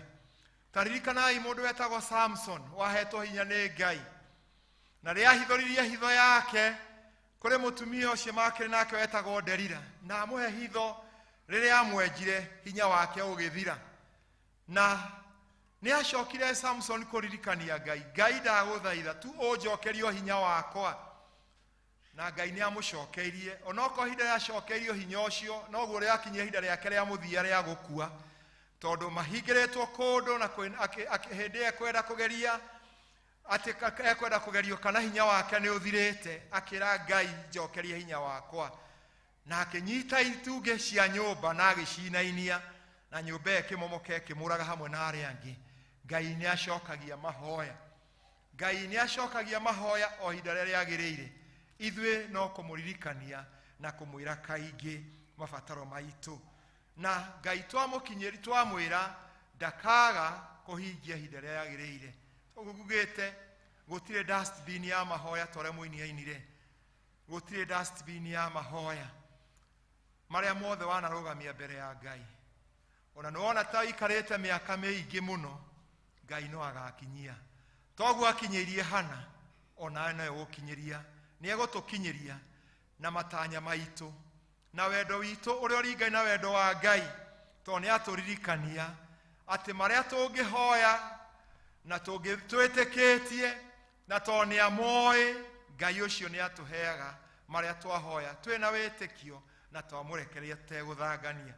Taririkanai mũndũ wetagwo Samson wahetwo hinya nĩ Ngai, na rĩahithũririe hitho yake kũrĩ mũtumia ũcio makĩrĩ nake wetagwo Delila, na amũhe hitho rĩrĩa amwenjire hinya wake ũgĩthira. Na nĩ acokire Samson kũririkania Ngai, Ngai ndagũthaitha tu ũnjokerio hinya wakwa. Na Ngai nĩ amũcokeirie, onokorwo ihinda rĩacokeirio hinya ũcio noguo rĩakinyia ihinda rĩake rĩa mũthia rĩa gũkua, tondũ mahingĩrĩtwo kũndũ na hĩndĩ ekwenda kũgeria atĩ ekwenda kũgerio kana hinya wake nĩ ũthirĩte, akĩra Ngai njokerie hinya wakwa. Na akĩnyita itunge cia nyũmba na agĩcinainia, na nyũmba ĩkĩmomoka ĩkĩmũraga hamwe na arĩa angĩ. Ngai nĩ acokagia mahoya, Ngai nĩ acokagia mahoya o ihinda rĩrĩa rĩagĩrĩire. Ithuĩ no kũmũririkania na kũmwĩra kaingĩ mabataro maitũ. Na Ngai twamũkinyĩri twamwĩra ndakaga kũhingia ihinda rĩrĩa rĩagĩrĩire. Ũgugĩte gũtirĩ dustbin ya mahoya tore mũini ainire, gũtirĩ dustbin ya mahoya marĩa mothe wanarũgamia mbere ya Ngai. Ona nĩwona ta ikarĩte mĩaka mĩingĩ mũno, Ngai no agakinyia. Toguo akinyĩirie Hana, ona no egũkinyĩria, nĩ egũtũkinyĩria na matanya maitũ na wendo witũ ũrĩa ũringaine na wendo wa Ngai, tondũ nĩ atũririkania atĩ marĩa tũngĩhoya na twĩtĩkĩtie na tondũ nĩ amoĩ, Ngai ũcio nĩ atũheaga marĩa twahoya twĩna wĩtĩkio na twamũrekeria tegũthangania.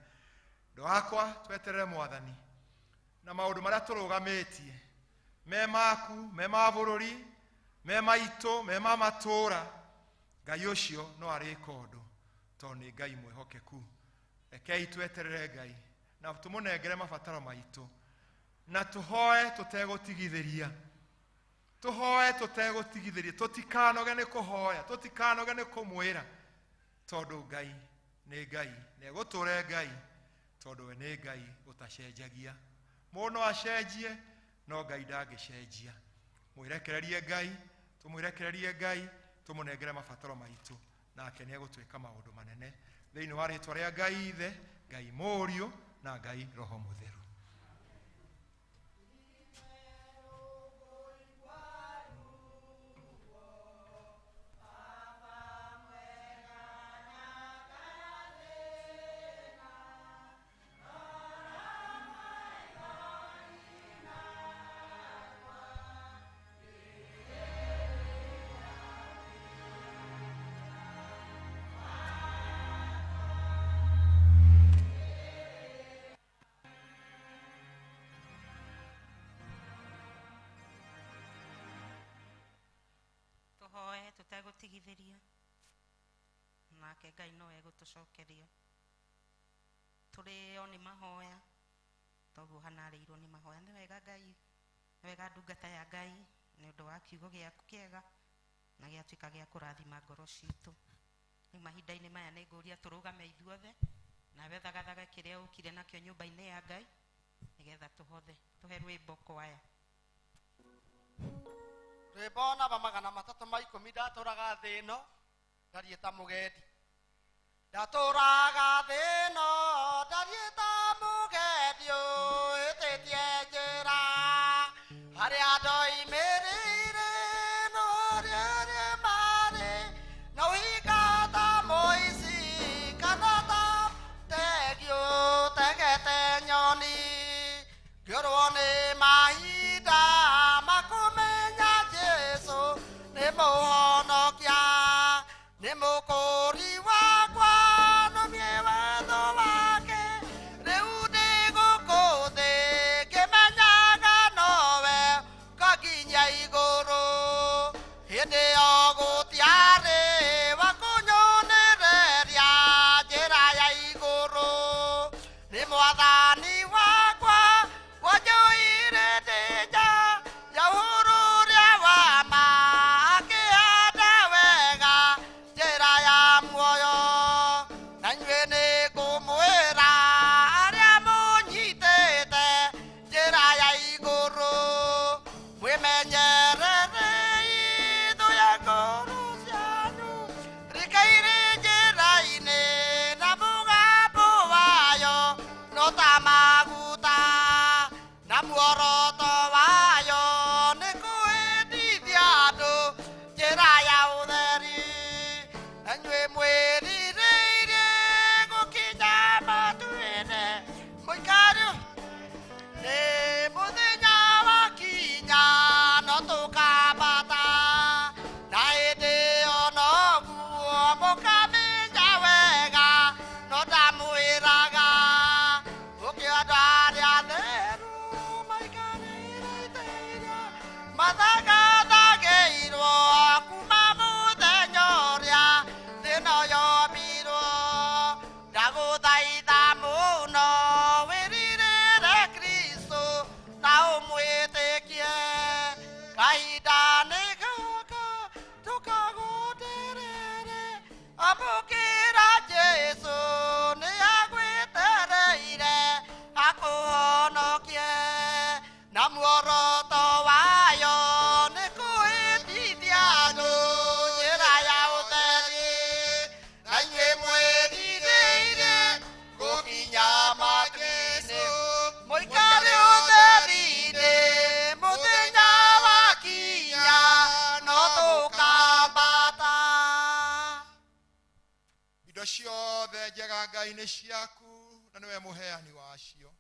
Ndũ wakwa tweterere Mwathani, na maũndũ marĩa tũrũgamĩtie me maku, me ma bũrũri, me maitũ, me ma matũũra, Ngai ũcio no arĩka ũndũ, tondũ nĩ Ngai mwĩhokeku. Rekei tweterere Ngai na tũmũnengere mabataro maitũ, na tuhoe tutegũtigithĩria, tuhoe tutegũtigithĩria, tutikanoge nĩ kũhoya, tutikanoge nĩ kũmwĩra, tondũ Ngai nĩ Ngai na egũtũre Ngai, tondũ we nĩ Ngai ũtacenjagia. Mũndũ no acenjie, no Ngai ndangĩcenjia. Mwĩrekererie Ngai, tũmwĩrekererie Ngai, tũmũnengere mabataro maitũ, nake nĩ egũtwĩka maũndũ manene thĩinĩ wa rĩĩtwa rĩa Ngai Ithe, Ngai Mũriũ na Ngai Roho Mũtheru.
Tuhoe tutegũtigithĩria, nake Ngai no egũtũcokeria. Tũrĩo nĩ mahoya, toguo hanarĩirwo nĩ mahoya. Nĩ wega Ngai, nĩ wega ndungata ya Ngai nĩ ũndũ wa kiugo gĩaku kĩega na gĩatuĩka gĩa kũrathima ngoro citũ. Rĩu mahinda-inĩ maya nĩ ngũria tũrũgame ithuothe, nawe thagathaga kĩrĩa ũkire nakĩo nyũmba-inĩ ya Ngai, nĩgetha tũhothe. Tũhe rwĩmbo kwaya.
Rwĩmbo namba 310 ndatũraga thĩ ĩno ndariĩ ta mũgendi, ndatũraga thĩ ĩno ndariĩ ta mũgendi ũhĩtĩtie njĩra, harĩa ndoimĩrĩire no rĩrĩ marĩ no hinga ta mũici kana ta tegi ũtegete nyoni, ngĩũrwo nĩ mahinda makũmenya Jesũ nĩ mũhonokia, nĩ mũkũri wakwa nomie watho wake, rĩu ndĩ gũkũ thĩ ngĩmenyaga nowe kanginya igũrũ, hĩndĩ yo gũtiarĩ wa kũnyonereria njĩra ya igũrũ, nĩ mwathani wakwa wanjoire ndĩ nja ya ũhoro ũrĩa wa ma, akĩhanda wega njĩra ya muoyo, na inyuĩ nĩ ngũmwĩra arĩa mũnyitĩte njĩra ya igũrũ, mwĩmenyererei thũ ya ngoro cianyu, rikairĩ njĩra-inĩ na mũgambo wayo no ta maguta, na muoroto wayo nĩ kũhĩtithia andũ njĩra ya ũtheri, na inyuĩ mwĩrirĩirie gũkinya matu-inĩ mũikario, nĩ mũthenya wakinya no tũkambata, na hĩndĩ ĩyo noguo mũkamenya wega no ndamwĩraga, mũkĩenda arĩa atheru maikarĩire itĩ-inĩ mathagathagĩirwo kuma mũthenya ũrĩa thĩ ĩno yombirwo, ndagũthaitha mũno wĩrirĩre Kristo na ũmwĩtĩkie, kahinda nĩ gaka tũkagũndĩrĩre, amũkĩra Jesũ nĩ agwetereire akũhonokie, na muoroto wayo nĩ kũhĩtithia andũ njĩra ya ũtheri, na inyuĩ mwĩrirĩire gũkinya matu-inĩ mũikare ũtheri-inĩ, mũthenya wakinya no tũkambata.
Indo ciothe njega Ngai nĩ ciaku na nĩwe mũheani wacio,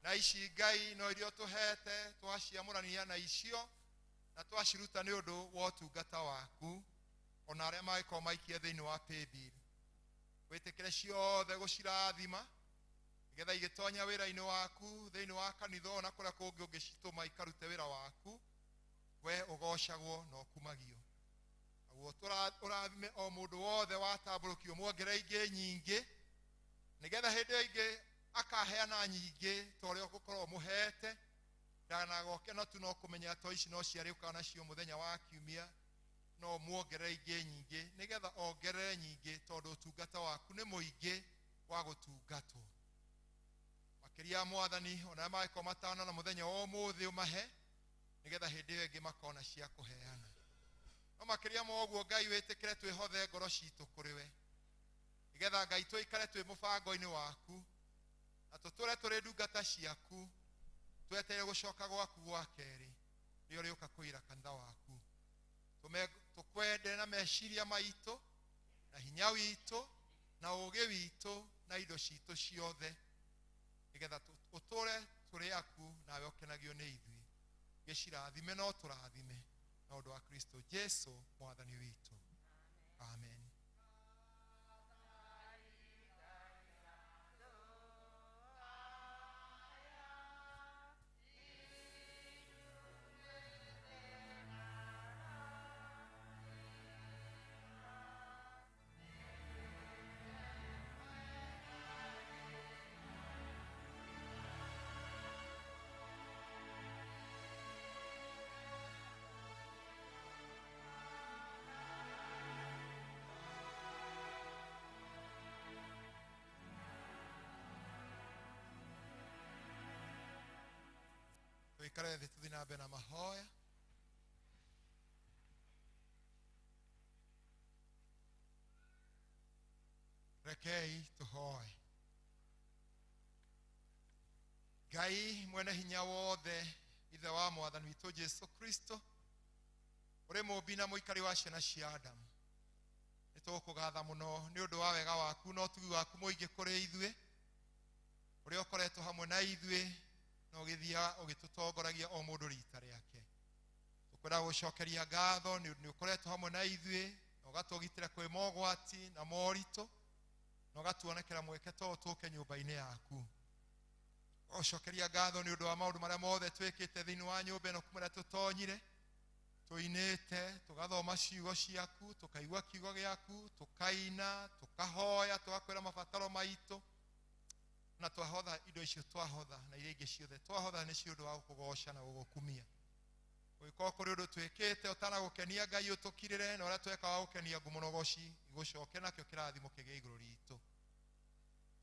na ici Ngai no iria ũtũhete twaciamũrania na icio na twaciruta nĩ ũndũ wa ũtungata waku, ona arĩa magĩkorwo maikie thĩinĩ wa paybill, wĩtĩkĩre ciothe gũcirathima nĩgetha igĩtonya wĩra-inĩ waku thĩinĩ wa kanitha ona kũrĩa kũngĩ ũngĩcitũma ikarute wĩra waku, we ũgocagwo na ũkumagio. Naguo ũrathime o mũndũ wothe watambũrũkio, mwongere ingĩ nyingĩ, nĩgetha hĩndĩ ĩyo ingĩ akaheana nyingĩ ta ũrĩa ũgũkorwo mũhete ndanagoke no tu no kũmenya to ici no ciarĩũka nacio mũthenya wa kiumia no muongerere ingĩ nyingĩ nĩgetha ongerere nyingĩ tondũ ũtungata waku nĩ mũingĩ wa gũtungatwo makĩria mwathani ona magĩkorwo matana na mũthenya wa ũmũthĩ ũmahe nĩgetha hĩndĩ ĩyo ĩngĩ makona cia kũheana no makĩria ma ũguo Ngai wĩtĩkĩre twĩhothe ngoro citũ kũrĩ we nĩgetha Ngai tũikare twĩ mũbango-inĩ waku na tũtũre tũrĩ ndungata ciaku twetereire gũcoka gwaku gwa kerĩ rĩrĩa ũrĩũka kũira kanitha waku tũkwende na meciria maitũ na hinya witũ na ũũgĩ witũ na indo citũ ciothe nĩgetha ũtũre tũrĩ aku nawe ũkenagio nĩ ithuĩ gĩcirathime no tũrathime na ũndũ wa Kristo Jesũ mwathani witũ amen. Tuikare thĩ tũthiĩ na mbere na mahoya rekei tũhoe. Ngai mwene hinya wothe ithe wa mwathani witũ Jesũ Kristo ũrĩ mũmbi na mũikari wa ciana cia Adamu nĩtũgũkũgatha mũno nĩ ũndũ wa wega waku na ũtugi waku mũingĩ kũrĩ ithuĩ ũrĩa ũkoretwo hamwe na ithuĩ na ũgĩthiaga ũgĩtũtongoragia o mũndũ rita rĩake tũkwenda gũcokeria ngatho nĩ ũkoretwo hamwe na ithuĩ na ũgatũgitĩra kwĩ mogwati na moritũ na ũgatuonekera mweke to tũke nyũmba-inĩ yaku ũcokeria ngatho nĩ ũndũ wa maũndũ marĩa mothe twĩkĩte thĩinĩ wa nyũmba ĩno kuma rĩrĩa tũtonyire tũinĩte tũgathoma ciugo ciaku tũkaigua kiugo gĩaku tũkaina tũkahoya tũgakwĩra mabataro maitũ na twahotha indo icio twahotha na iria ingĩ ciothe twahotha nĩ ciũndũ wa gũkũgoca na gũgũkumia gũgĩkorwo kũrĩ ũndũ twĩkĩte ũtanagũkenia Ngai ũtũkirĩre na ũrĩa tweka wa gũkenia ngũmũnogoci igũcoke nakĩo kĩrathimo kĩgĩe igũrũ ritũ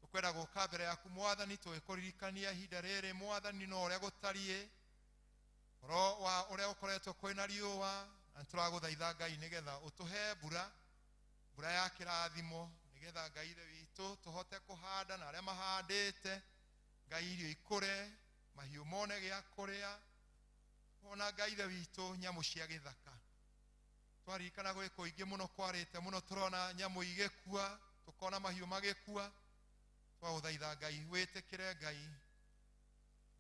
tũkwenda gũka mbere yaku mwathani tũgĩkũririkania ihinda rĩrĩ mwathani no ũrĩa gũtariĩ ũhoro wa ũrĩa ũkoretwo kwĩna riũa na tũragũthaitha Ngai nĩgetha ũtũhe mbura ya kĩrathimo nĩgetha Ngai ithe witũ tũhote kũhanda na arĩa mahandĩte Ngai irio ikũre mahiũ mone gĩa kũrĩa ona Ngai ithe witũ nyamũ cia gĩthaka twaririkana gwĩ kũingĩ mũno kwarĩte mũno tũrona nyamũ igĩkua tũkona mahiũ magĩkua twagũthaitha Ngai wĩtĩkĩre Ngai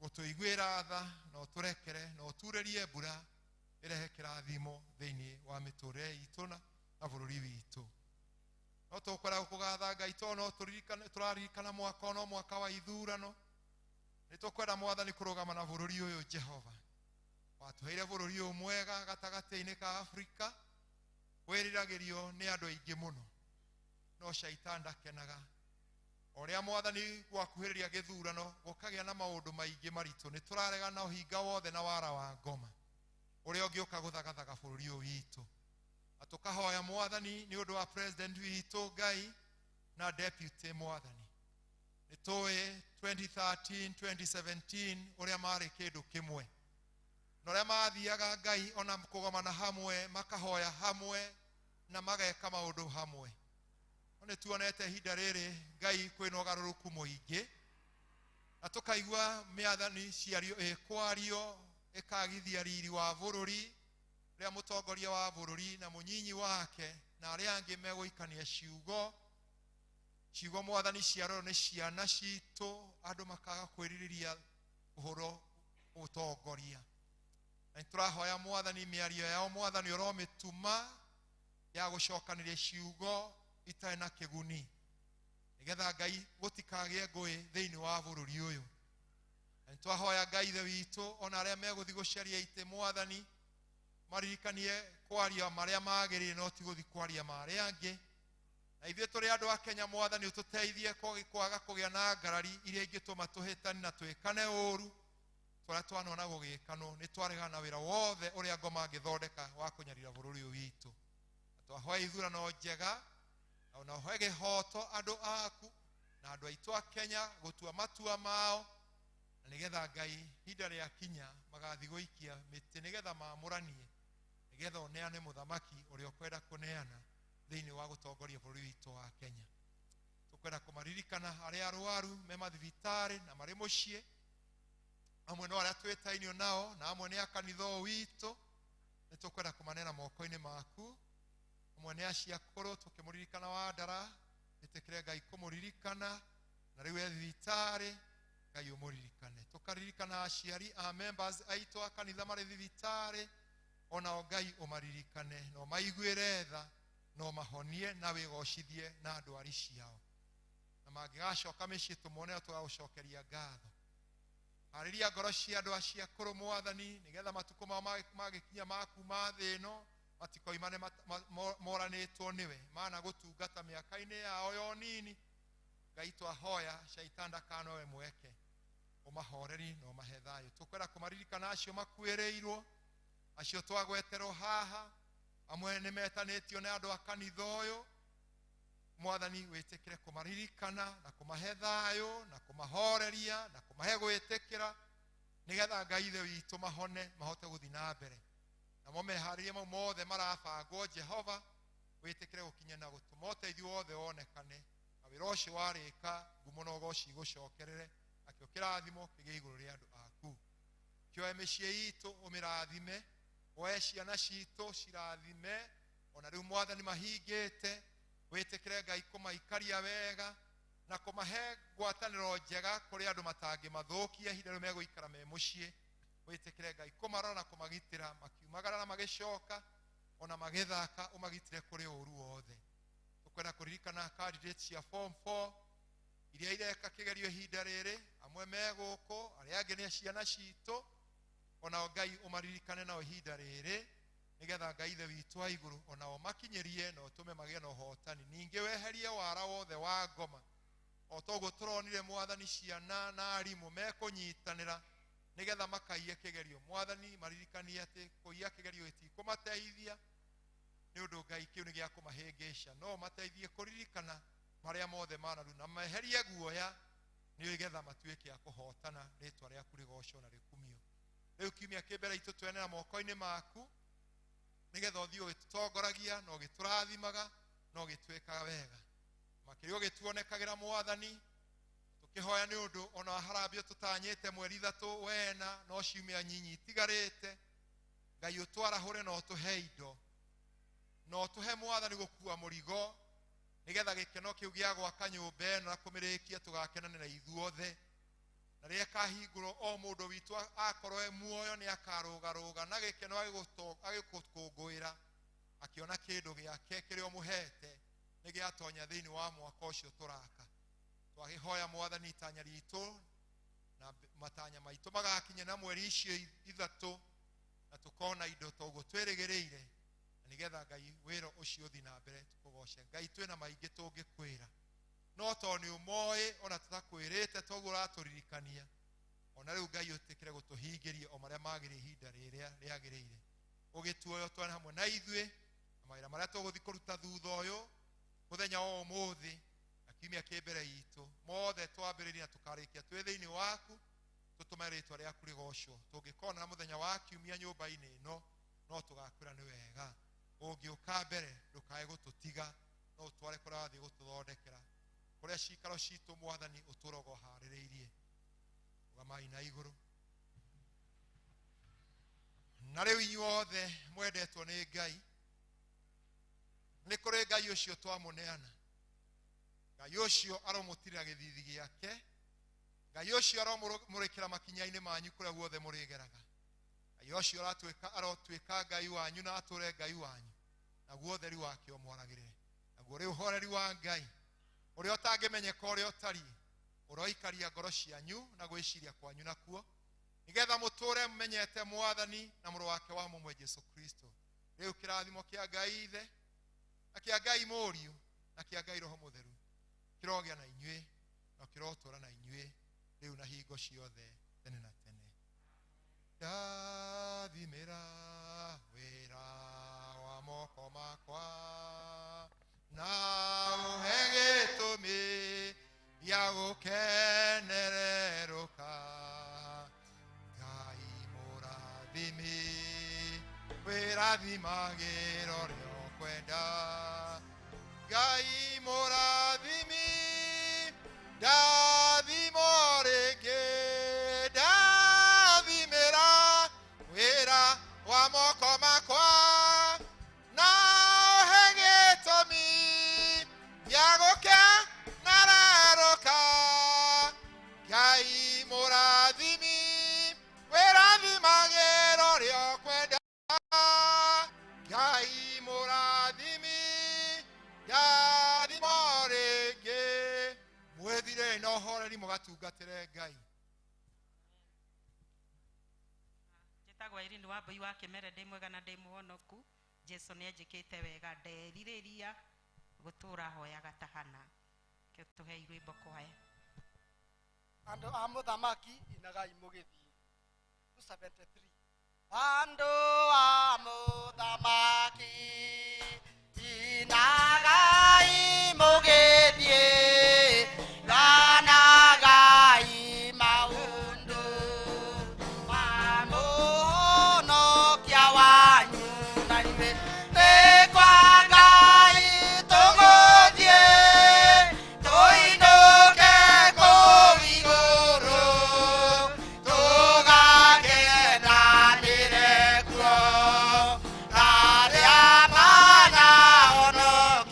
gũtũiguĩra tha na ũtũrekere na ũturĩrie mbura ĩrehe kĩrathimo thĩinĩ wa mĩtũrĩre itũ na bũrũri witũ no tũkwenda gũkũgatha Ngai to no tũraririkana mwaka no mwaka wa ithurano nĩ tũkwenda mwathani kũrũgama na bũrũri ũyũ Jehova watũheire bũrũri ũyũ mwega gatagatĩ-inĩ ka Afrika wĩriragĩrio nĩ andũ aingĩ mũno no Shaitani ndakenaga ũrĩa mwathani gwakuhĩrĩria gĩthurano gũkagĩa na maũndũ maingĩ maritũ nĩ tũrarega na ũhinga wothe na wara wa ngoma ũrĩa ũngĩũka gũthagathaga bũrũri ũyũ witũ atukahoya mwathani ni ũndũ wa president witũ Ngai na deputy mwathani nĩtũĩ 2013 2017 ũrĩa marĩ kĩndũ kĩmwe na ũrĩa mathiaga Ngai ona kũgomana hamwe makahoya hamwe na mageka maũndũ hamwe nĩ tuonete ihinda rĩrĩ Ngai kwĩna ũgarũrũku mũingĩ na tũkaigua mĩathani ciario ĩkwario ĩkagithia riri wa bũrũri rĩa mũtongoria wa bũrũri na mũnyinyi wake na arĩa angĩ megũikania ciugo mwathani ciarorwo nĩ ciana citũ andũ makaga kwĩrirĩria ũhoro ũtongoria na nĩtũrahoya mwathani mĩario yao mwathani ũromĩtuma ya gũcokanĩria ciugo itarĩ na kĩguni nĩgetha Ngai gũtikagĩe ngũĩ thĩinĩ wa bũrũri ũyũ na nĩtwahoya Ngai ithe witũ ona arĩa megũthiĩ gũcaria itĩ mwathani maririkanie kwaria marĩa magĩrĩire no ti gũthiĩ kwaria marĩa angĩ na ithuĩ tũrĩ andũ a Kenya Mwathani ũtũteithie kwaga kũgĩa na ngarari iria ingĩtũma tũhĩtani na twĩkane ũũru tũrĩa twanona gũgĩkanwo nĩ twarega na wĩra wothe ũrĩa ngoma angĩthondeka wa kũnyarira bũrũri ũyũ witũ. Twahoe ithurano njega na ũnahoe gĩhoto andũ aku na andũ aitũ a Kenya gũtua matua mao, na nĩgetha Ngai hinda rĩa kinya magathi gũikia mĩtĩ nĩgetha maamũranie, nĩgetha ũneane mũthamaki ũrĩa ũkwenda kũneana thĩinĩ wa gũtongoria bũrũri witũ wa Kenya. Tũkwenda kũmaririkana arĩa arũaru me mathibitarĩ na marĩ mũciĩ, amwe no arĩa twĩtainio nao na amwe nĩ a kanitha ũyũ witũ, nĩ tũkwenda kũmanena moko-inĩ maku. Amwe nĩ aciakũrũ tũkĩmũririkana Wandara, ĩtĩkĩre Ngai kũmũririkana na rĩu e thibitarĩ, Ngai ũmũririkane. Tũkaririkana aciari a members aitũ a kanitha marĩ thibitarĩ, onao Ngai ũmaririkane na ũmaiguĩre tha na ũmahonie na wĩgocithie na ndwari ciao, na mangĩgacoka mĩciĩ tũmone tũgagũcokeria ngatho. Harĩria ngoro cia andũ aciakũrũ Mwathani, nĩgetha matukũ mao magĩkinya makuuma thĩ ĩno matikoimane moranĩtwo nĩwe, mana gũtungata mĩaka-inĩ yao yo nini. Ngai twahoya Shaitani ndakanoe mweke, ũmahoreri na ũmahe thayũ. Tũkwenda kũmaririkana acio makuĩrĩirwo, acio twagweterwo haha, amwe nĩ metanĩtio nĩ andũ a kanitha ũyũ. Mwathani wĩtĩkĩre kũmaririkana na kũmahe thayũ na kũmahoreria na kũmahe gwĩtĩkĩra, nĩgetha Ngai ithe witũ mahone mahote gũthiĩ na mbere. Namo meharĩria mau mothe marabangwo Jehova wĩtĩkĩre gũkinya na gũtũma ũteithio wothe wonekane, na wĩra ũcio warĩka ngumo na ũgoci igũcokerere, nakĩo kĩrathimo kĩgĩe igũrũ rĩa andũ aku. Kĩoe mĩciĩ itũ ũmĩrathime, oe ciana citũ cirathime, ona rĩu Mwathani mahingĩte wĩtĩkĩre Ngai kũmaikaria wega na kũmahe ngwatanĩro njega kũrĩ andũ matangĩmathũkia ihinda rĩu megũikara me mũciĩ. Wĩtĩkĩre Ngai kũmarora na kũmagitĩra makiumagara na magĩcoka, ona magĩthaka ũmagitĩre kũrĩ ũũru wothe. Tũkwenda kũririkana candidates cia form 4 iria ireka kĩgerio ihinda rĩrĩ, amwe megũkũ, arĩa angĩ nĩ ciana citũ, onao Ngai ũmaririkane nao ihinda rĩrĩ, nĩgetha Ngai ithe witũ wa igũrũ onao makinyĩrie na ũtũme magĩe na ũhotani. Ningĩ weherie wara wothe wa ngoma, o toguo tũronire Mwathani ciana na arimũ mekũnyitanĩra nĩgetha makaiye kĩgerio. Mwathani maririkanie atĩ kũiya kĩgerio gĩtikũmateithia, nĩ ũndũ Ngai kĩu nĩ gĩa kũmahĩngĩca, no mateithie kũririkana marĩa mothe manaru na meherie guoya, nĩgetha matuĩke a kũhotana, rĩtwa rĩaku rĩgocwo na rĩkumio. Rĩu kiumia kĩ mbere itũ twenera moko-inĩ maku, nĩgetha ũthiĩ ũgĩtũtongoragia na ũgĩtũrathimaga na ũgĩtwĩkaga wega, makĩria ũgĩtuonekagĩra Mwathani. Tũkĩhoya nĩ ũndũ ona harambĩ tũtanyĩte mweri 3 wena no ciumia nyinyi itigarĩte, Ngai ũtwarahũre na ũtũhe indo na ũtũhe Mwathani gũkua mũrigo, nĩgetha gĩkeno kĩu gĩa gwaka nyũmba ĩno na kũmĩrĩkia tũgakenanĩra ithuothe. Na rĩrĩa kahingũrwo o mũndũ witũ akorwo e muoyo nĩ akarũgarũga na gĩkeno agĩgũkũngũĩra, akĩona kĩndũ gĩake kĩrĩa ũmũhete nĩ gĩatonya thĩinĩ wa mwaka ũcio tũraka. Twagĩhoya Mwathani itanya ritũ na matanya maitũ magakinya na mweri icio 3 na tũkona indo toguo twĩrĩgĩrĩire, na nĩgetha Ngai wĩra ũcio ũthiĩ na mbere tũkũgoce. Ngai twĩna maingĩ tũngĩkwĩra, no tondũ nĩ ũmoĩ ona tũtakwĩrĩte toguo ũratũririkania, ona rĩu Ngai ũtĩkĩre gũtũhingĩria o marĩa magĩrĩire ihinda rĩrĩa rĩagĩrĩire. Ũgĩtuoyo twana hamwe na ithuĩ na mawĩra marĩa tũgũthiĩ kũruta thutha ũyũ mũthenya wa ũmũthĩ na kiumia kĩ mbere itũ, mothe twambĩrĩria na tũkarĩkia twĩ thĩinĩ waku, tũtũme rĩtwa rĩaku rĩgocwo. Tũngĩkona na mũthenya wa kiumia nyũmba-inĩ ĩno, no tũgakwĩra nĩ wega. Ũngĩũka mbere ndũkae gũtũtiga, no ũtware kũrĩa wathiĩ gũtũthondekera, kũrĩa cikaro citũ Mwathani ũtũrogo harĩrĩirie. Ũgamai na igũrũ. Na rĩu inyuothe mwendetwo nĩ Ngai, nĩ kũrĩ Ngai ũcio twamũneana, Ngai ũcio aromũtirĩra gĩthithi gĩake, Ngai ũcio aromũrĩkĩra makinya-inĩ manyu kũrĩa guothe mũrĩgeraga, Ngai ũcio arotuĩka Ngai wanyu na atũre Ngai wanyu, naguo ũtheri wake ũmwaragĩrĩre, naguo rĩu ũhoreri wa Ngai ũrĩa ũtangĩmenyeka ũrĩa ũtariĩ ũroikaria ngoro cianyu na gwĩciria kwanyu nakuo, nĩgetha mũtũre mũmenyete Mwathani na mũrũ wake wa mũmwe Jesũ Kristo. Rĩu kĩrathimo kĩa Ngai ithe na kĩa Ngai mũriũ na kĩa Ngai Roho Mũtheru kĩrogĩa na inyuĩ na kĩrotũũra na inyuĩ rĩu na hingo ciothe tene na tene. Ndathimĩra wĩra wa moko makwa na ũhe gĩtũmi gĩa gũkenererũka. Ngai mũrathimi wĩrathimagĩra ũrĩa ũkwenda. Ngai mũrathimi ndathimo rĩngĩ ndathimĩra wĩra wa moko makwa na ũhe gĩtũmi gĩa gũkenererũka. Ngai mũrathimi wĩrathimagĩra ũrĩa ũkwenda. Ngai mũrathimi ndathimo rĩngĩ. Mwĩthire na ũhoreri mũgatungatĩre Ngai.
Njĩtagwo Irene Wambui wa Kĩmere, ndĩ mwega na ndĩ mũhonoku. Jesu nĩ anjĩkĩte wega, nderirĩria gũtũũra hoyaga tahana. Kĩo tũhe irwĩmbo kwaya.
Andũ a mũthamaki inagai mũgĩthiĩ. 73. Andũ a mũthamaki inagai mũgĩthiĩ, ganagai maũndũ ma mũhonokia wanyu na ithuĩ nĩ kwa Ngai tũgũthiĩ, tũinũke kũu igũrũ, tũgakenanĩre kuo, arĩa manahonoka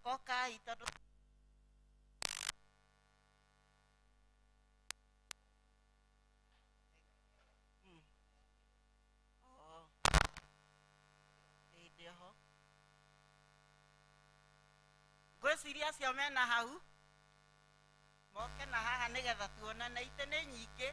Mokai tondu Ndio. Ngwĩciria acio mena hau moke na haha nĩgetha tuonane itĩ nĩ nyingĩ